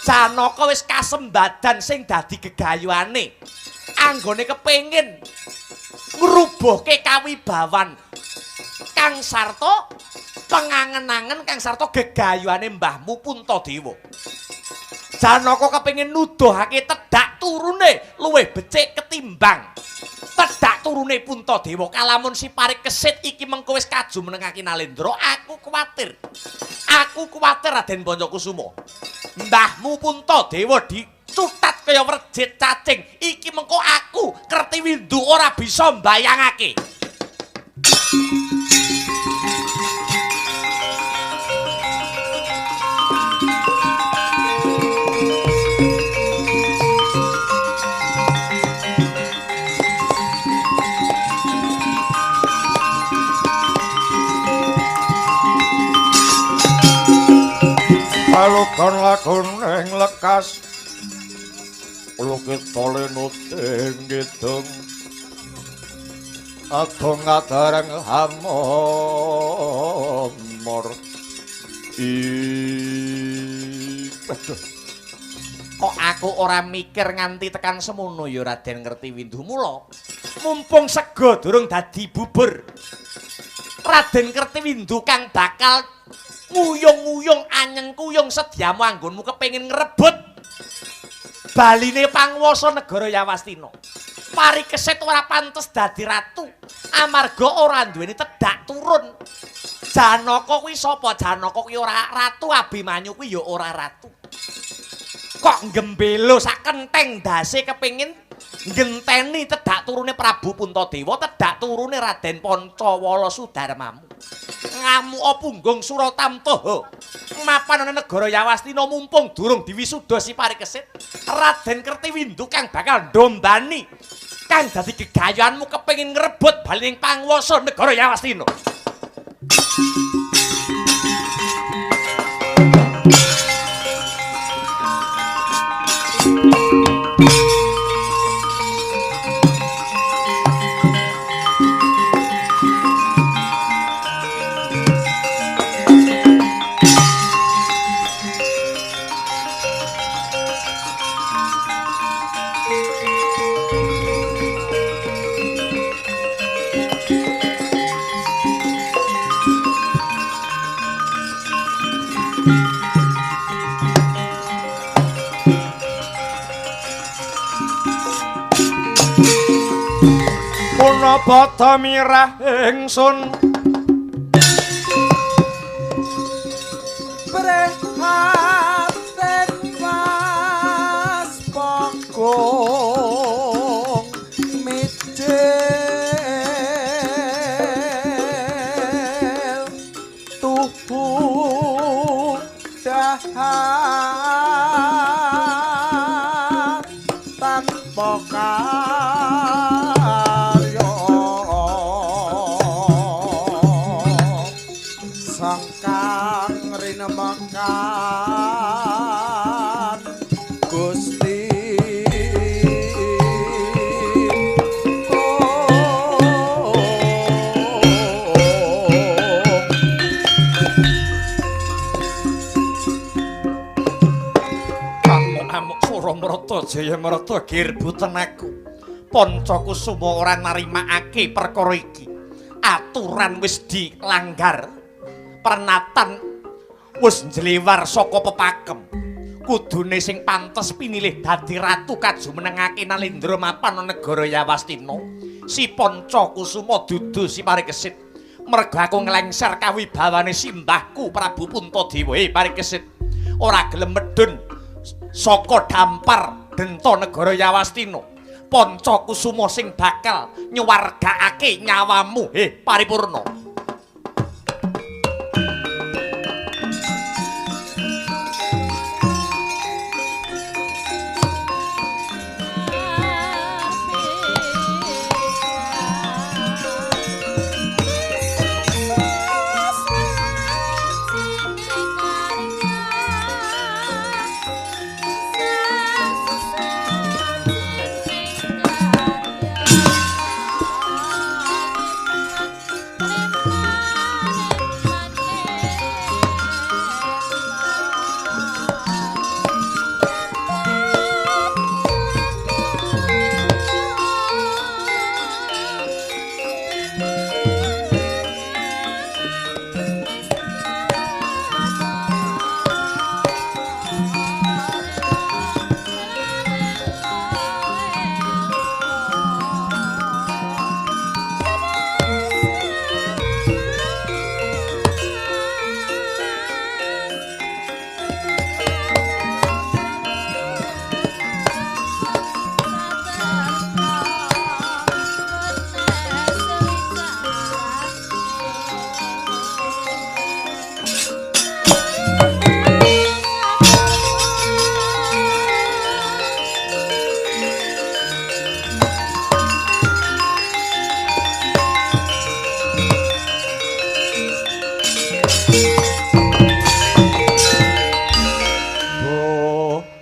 Janaka wis kasembadan sing dadi gegayuhane. Anggone kepengin ngrubuhke kawibawan kang sarta pengangen-angen kang sarta gegayuhane mbahmu Puntadewa. Janaka kepengin nuduhake tedhak turune luwih becik ketimbang tedhak turune Puntadewa. Kalamun si Parikesit iki mengko wis kaju menengake Nalendra, aku kuwatir. Aku kuwatir Raden Pancakusuma. Mbahmu Puntadewa dicutat kaya werjit cacing. Iki mengko aku Kertiwindu ora bisa mbayangake. Lakon ing lekas lukit tolenut ing kidung adong ngadareng hamomor kok aku ora mikir nganti tekan semono ya Raden Kertiwindu. Mula mumpung sega durung dadi bubur, Raden Kertiwindu kang bakal nguyung-nguyung anyeng kuyung sediamu anggonmu kepengin ngrebut baline panguwasa negara Yawastina. Parikesit ora pantes dadi ratu amarga ora duweni tedhak turun. Janaka kuwi sapa? Janaka kuwi ora ratu, Abimanyu kuwi ya ora ratu. Kok gembelo sak kentheng dase kepengin ngenteni tedhak turune Prabu Puntadewa, tedhak turune Raden Pancawala Sudarmamu. Ngamuk punggung Suratamtaha mapan ana negara Yawastina mumpung durung diwisuda si Parikesit, Raden Kertiwindu kang bakal ndombani kang dadi gegayuhanmu kepengin ngrebut baling panguwasa negara Yawastina. Bata mirah ingsun prihatin was panggung mijil tuhu dahan tanpa sangkang rinemakan Gusti amuk Suramarta Jayamarta girbuten aku. Panca Kusuma ora narimakake perkara iki. Aturan wis dilanggar. Pernatan wis njliwar saka pepakem. Kudune sing pantes pinilih dadi ratu kajumenengake Nalendra mapan negara Yawastina. Si Panca Kusuma dudu si Parikesit. Merga aku nglengser kawibawane simbahku Prabu Puntadewa Parikesit. Ora gelem medhun saka dampar denta negara Yawastina. Panca Kusuma sing bakal nyuwargakake nyawamu paripurna.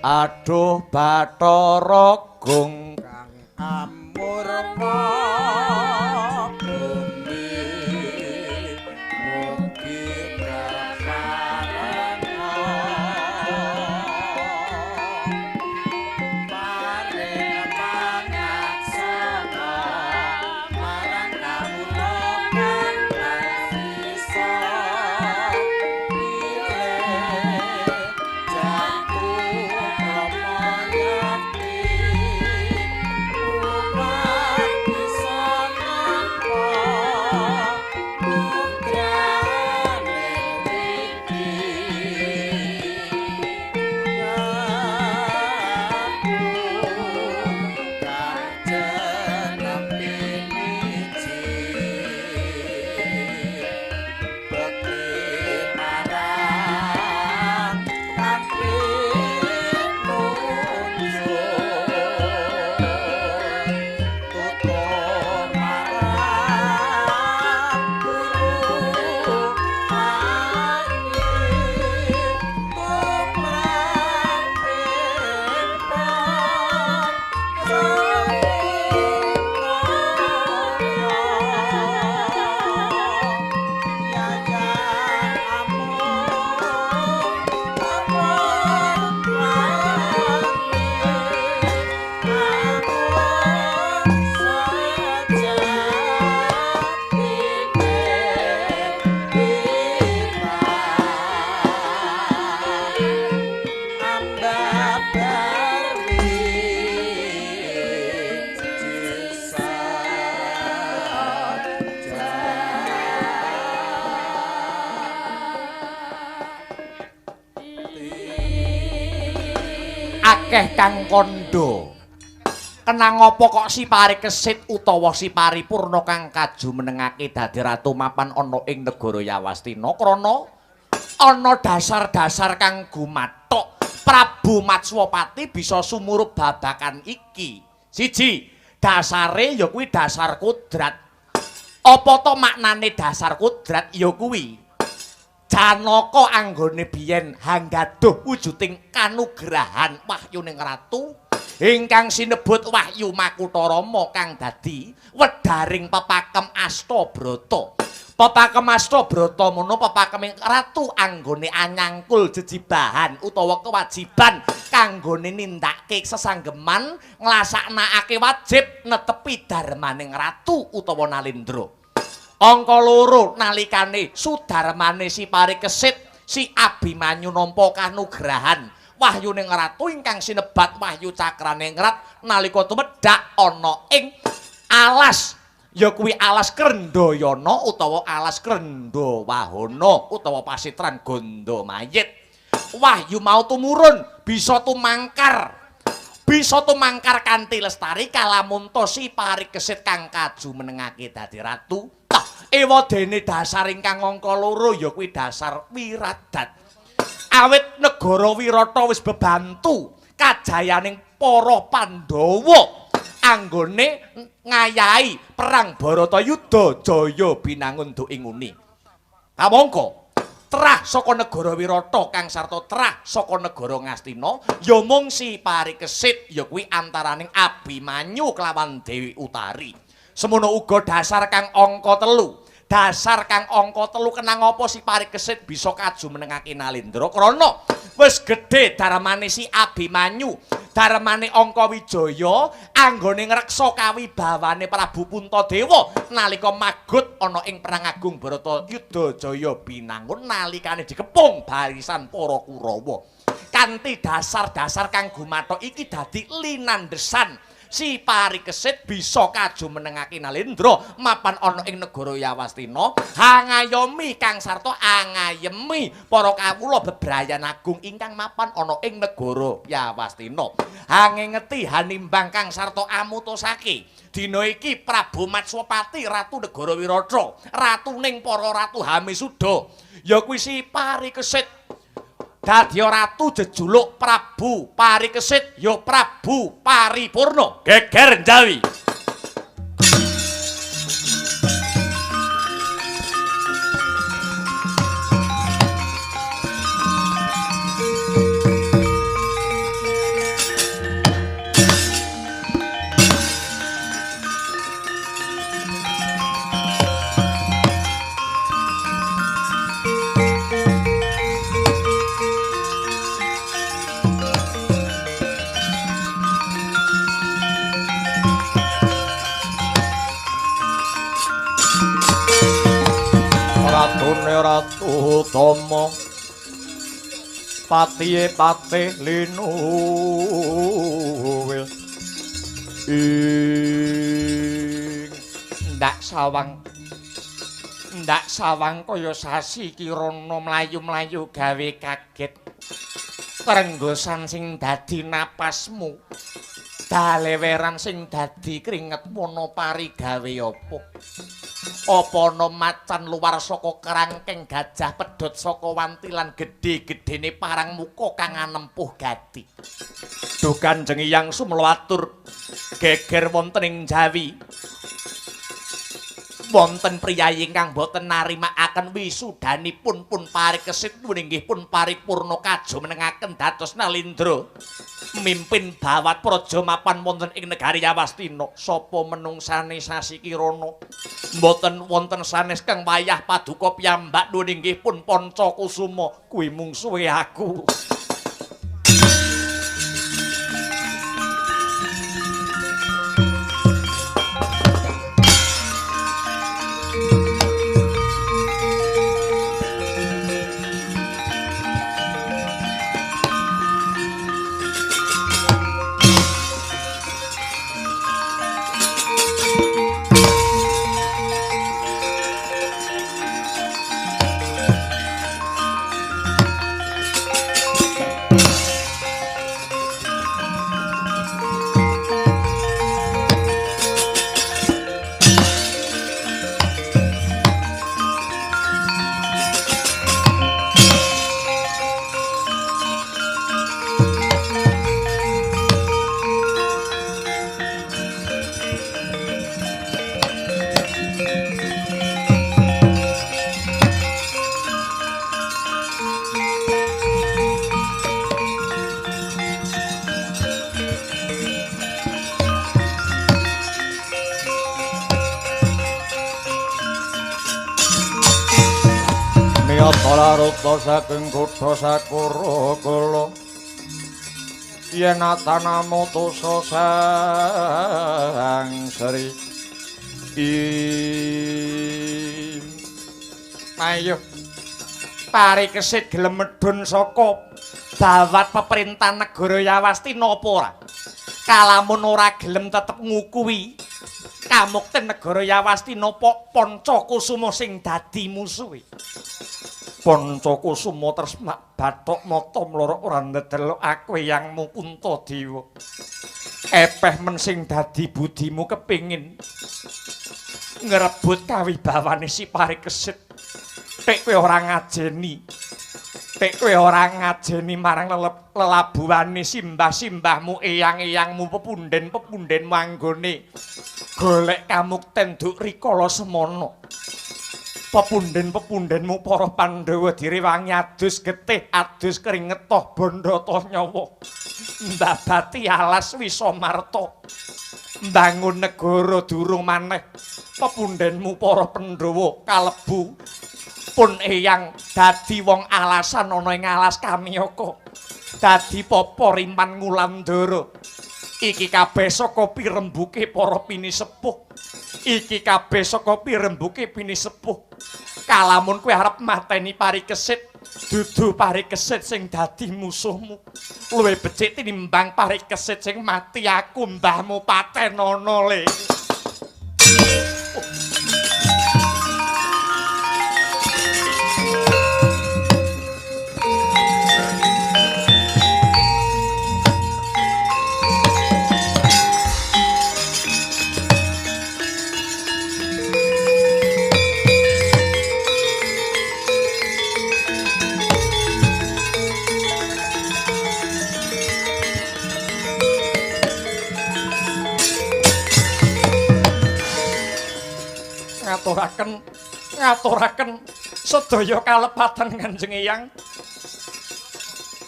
Aduh Bathara Gung kang amurna bumi mugi kaparenga paring mangaksana marang kawula kang sisa pilih jatuh akeh kang kandha. Kenang apa kok si Parikesit utawa si Paripurna kang kajumenengake dadi ratu mapan ana ing negara Yawastina krana ana dasar-dasar kang gumathok Prabu Matswapati bisa sumurup babagan iki. Siji, dasare ya kuwi dasar kodrat. Apa to maknane dasar kodrat ya kuwi Janaka anggone biyen hanggaduh wujuding kanugrahan wahyuning ratu ingkang sinebut Wahyu Makutarama kang dadi wedharing pepakem Astabrata. Pepakemasta Bratamono pepakeming ratu anggone anyangkul jejibahan utawa kewajiban kanggone nindakake sesanggeman nglaksanakake wajib netepi darmaning ratu utawa Nalendra. Angka 2 nalikane sudarmane si Parikesit si Abimanyu nampa kanugrahan wahyuning ratu ingkang sinebat wahyu cakrane ngrat nalika tumedhak ana ing alas ya kuwi alas Krendayana utawa alas Krendawahana utawa pasitran Gandamayit. Wahyu mau tumurun bisa tumangkar kanthi lestari kalamun to si Parikesit kang kaju menengake dadi ratu. Ewadene dasar ingkang angka 2 ya kuwi dasar Wiradat. Awit negara Wirata wis bebantu kajayaning para Pandhawa anggone ngayahi perang Baratayuda jaya binangun duing uni. Kamangka trah saka negara Wirata kang sarta trah saka negara Ngastina ya mung si Parikesit ya kuwi antaraning Abimanyu kelawan Dewi Utari. Semono uga dasar kang angka 3. Dasar kang angka 3 kenang apa si Parikesit bisa kaju menengake Nalendra krana wis gedhe darmane si Abimanyu, darmane Angka Wijaya anggone ngreksa kawibawane Prabu Puntadewa nalika magut ana ing perang agung Baratayuda Jaya binangun nalikane dikepung barisan para Kurawa. Kanthi dasar-dasar kang gumathok iki dadi linandhesan si Parikesit bisa kaju menengake Nalendra mapan ana ing negara Yawastina hangayomi kang sarta angayemi para kawula bebrayan agung ingkang mapan ana ing negara Yawastina. Hangengeti hanimbang kang sarta amutusake dina iki Prabu Matswapati ratu negara Wirata, ratuning para ratu Hamisuda ya kuwi si Parikesit dadi ratu jejuluk Prabu Parikesit ya Prabu Paripurna geger Jawi. Ratu Tama patihe patih linuwil ing ndak sawang kaya sasi kirana mlayu-mlayu gawe kaget prenggosan sing dadi napasmu daleweran sing dadi kringetmu ana parigawe apa apa ana macan luar saka kerangkeng gajah pedhot saka wantilan gedhe-gedhene parang muka kang anempuh gati. Duh Kanjeng Hyang Sumlawatur geger wonten ing Jawi wonten priyayi ingkang boten narimakaken wisudanipun pun Parikesit inggih pun paripurna kaju menengaken dados Nalendra mimpin bawat praja mapan wonten ing negari Yawastina. Sapa menungsane Sasi Kirana mboten wonten sanes kang wayah paduka piyambak inggih pun Pancakusuma kuwi mungsuhe aku. Yatalarutta saking kutha Sakura kula yen atanamu tusa sang Sri ayo parikesit gelem medhun saka dawat peperintah negara Yawasti napa ora kalamun ora gelem tetep ngukuhi kamukten negara Yawasti napa Pancakusuma sing dadi musuhe Pancakusuma tresmak bathok mata mlorok ora ndedelok aku yangmu Puntadewa epeh men sing dadi budimu kepingin ngrebut kawibawane si Parikesit tek kowe ora ngajeni marang lelabuhane simbah-simbahmu eyang-eyangmu pepunden-pepunden manggone golek kamukten Duk Rikala Semana pepunden-pepundenmu para Pandhawa direwangi adus getih adus keringet toh bondo toh nyawa mbabati alas Wisamarta mbangun negara durung maneh pepundenmu para Pandhawa kalebu pun eyang dadi wong alasan ana ing alas Kamiyaka dadi papa Riman Ngulandara iki kabeh saka pirembuke para pinisepuh iki kabeh saka pirembuke pinisepuh kalamun kowe arep mateni Parikesit dudu Parikesit sing dadi musuhmu luwih becik tinimbang Parikesit sing mati aku mbahmu Patenana le ngaturaken sedaya kalepatan Kanjeng Eyang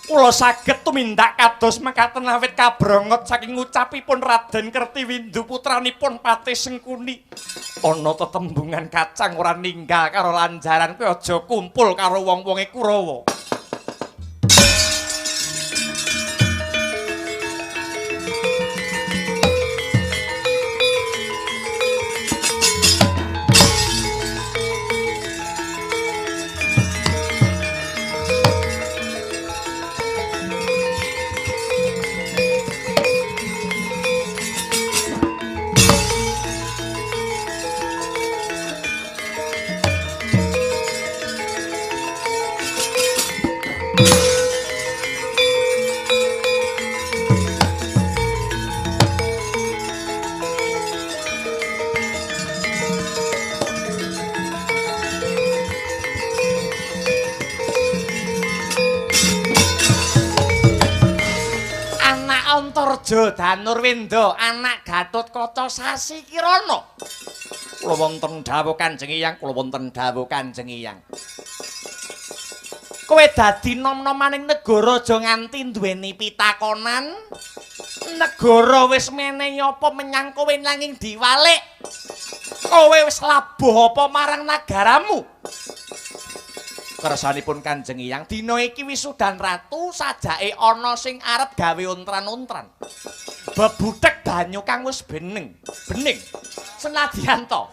kula saged tumindak kados mekaten awit kabrongot saking ngucapipun Raden Kertiwindu putranipun Patih Sengkuni ana tetembungan kacang ora ninggal karo lanjaran kowe aja kumpul karo wong-wonge Kurawa Antarja Danurwenda anak Gatotkaca Sasi Kirana kula wonten dawuh Kanjeng Eyang kowe dadi nom-nomaning negara aja nganti duweni pitakonan negara wis menehi apa menyang kowe nanging diwalik kowe wis labuh apa marang nagaramu kersanipun Kanjeng Eyang dina iki wisudan ratu sajake ana sing arep gawe ontran-ontran bebudhek banyu kang wis bening senadyan to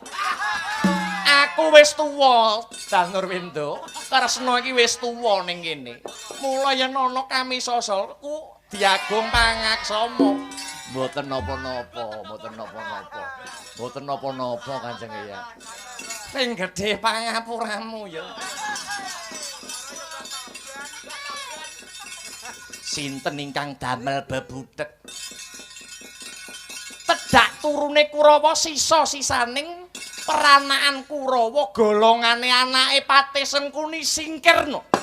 aku wis tuwa Danurwenda Kresna iki wis tuwa ning kene mula yen ana kamisasalku diagung pangaksama mboten napa-napa Kanjeng Eyang sing gedhe pangapuramu ya sinten ingkang damel bebudhek tedak turune Kurawa sisa-sisaning peranakan Kurawa golongane anake Patih Sengkuni singkirna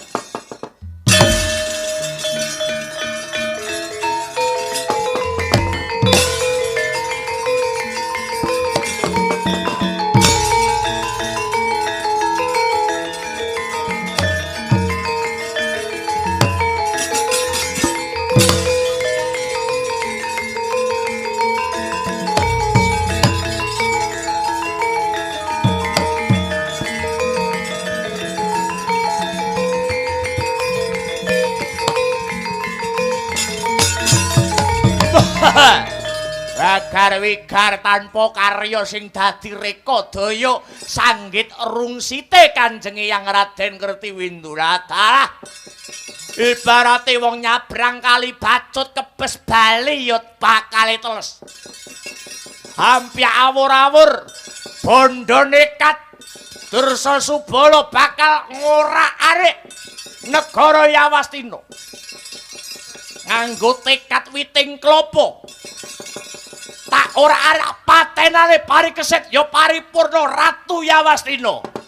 Wagar-wigar tanpa karya sing dadi reka daya sanggit rungsite Kanjeng Hyang Raden Kertiwindulata. Ibarate wong nyabrang kali Bacut kebes bali ya bakal teles. Hampi awur-awur bondo nekat Dursa Subala bakal ngorak-arik negara Yawastina. Nganggo tekad witing klapa. Tak ora arek patenane Parikesit ya paripurna Ratu Yawastina.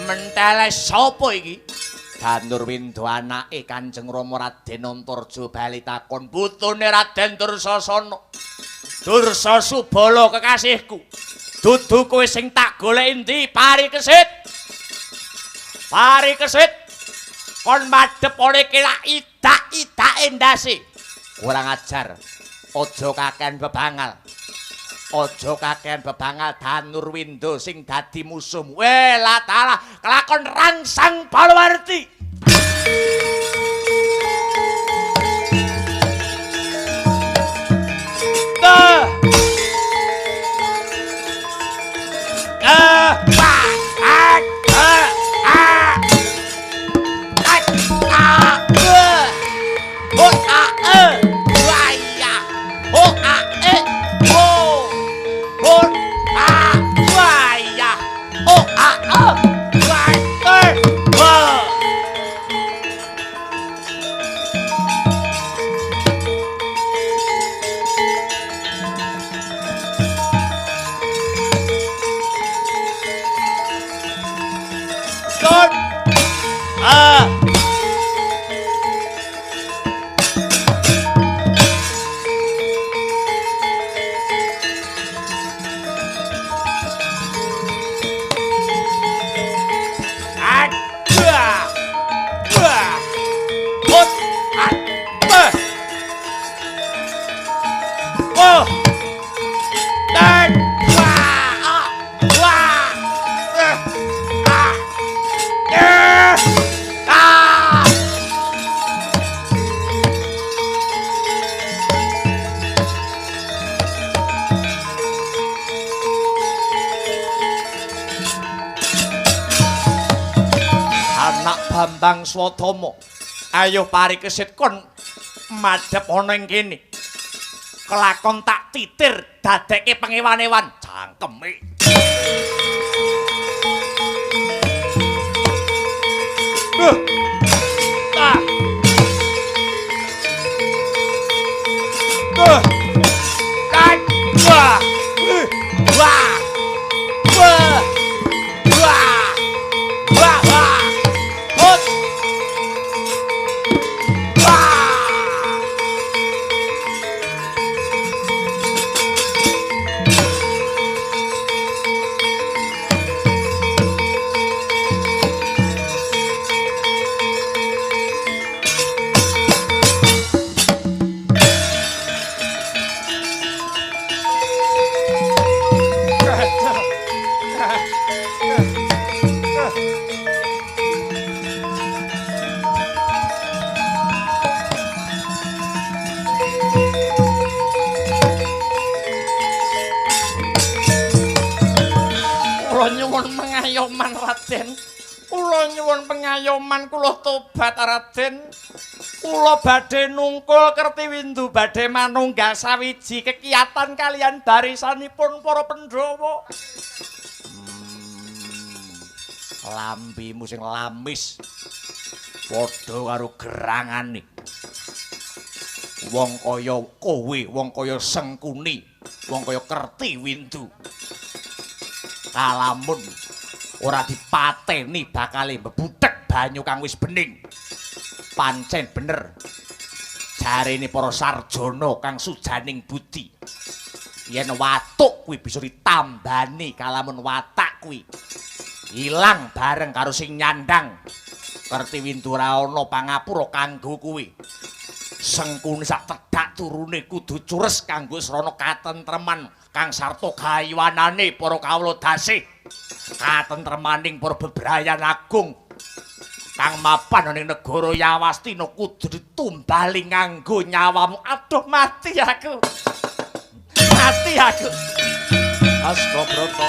Mentele sapa iki? Danurwindo anake Kanjeng Rama Raden Antarja bali takon putune Raden Dursasana. Dursa Subala kekasihku. Dudu kowe sing tak golek endi Parikesit? Parikesit kon madhep oleh kelak idak-idake ndase. Ora ngajar. Aja kakehan bebangal. Aja kakehan bebangal Danurwindo sing dadi musuh. Welah talah kelakon rangsang Balawarti. Bambang Swadama. Ayo Parikesit kon madhep ana ing kene. Kelakon tak titir dadekke pengewan-ewan cangkeme. Pengayoman Raden, kula nyuwun pengayoman, kula tobat Raden. Kula badhe nungkul Kertiwindu badhe manunggal sawiji kekiyatan kalian barisanipun para Pandhawa. Lambimu sing lamis padha karo gerangane. Wong kaya kowe, wong kaya Sengkuni, wong kaya Kertiwindu. Kalamun ora dipateni bakale mbebudhek banyu kang wis bening. Pancen bener jarene para sarjana kang sujaning budi yen watuk kuwi bisa ditambani kalamun watak kuwi ilang bareng karo sing nyandang. Kertiwindura ana pangapura kanggo kuwi. Sengkune sak tedhak turune kudu cures kanggo srana katentreman kang sarta gayuwanane para kawula dasih. Katentremaning para bebrayan agung kang mapan ning negara Yawastina kudu ditumbali nganggo nyawamu. Aduh mati aku. Mati aku. Astrobrata.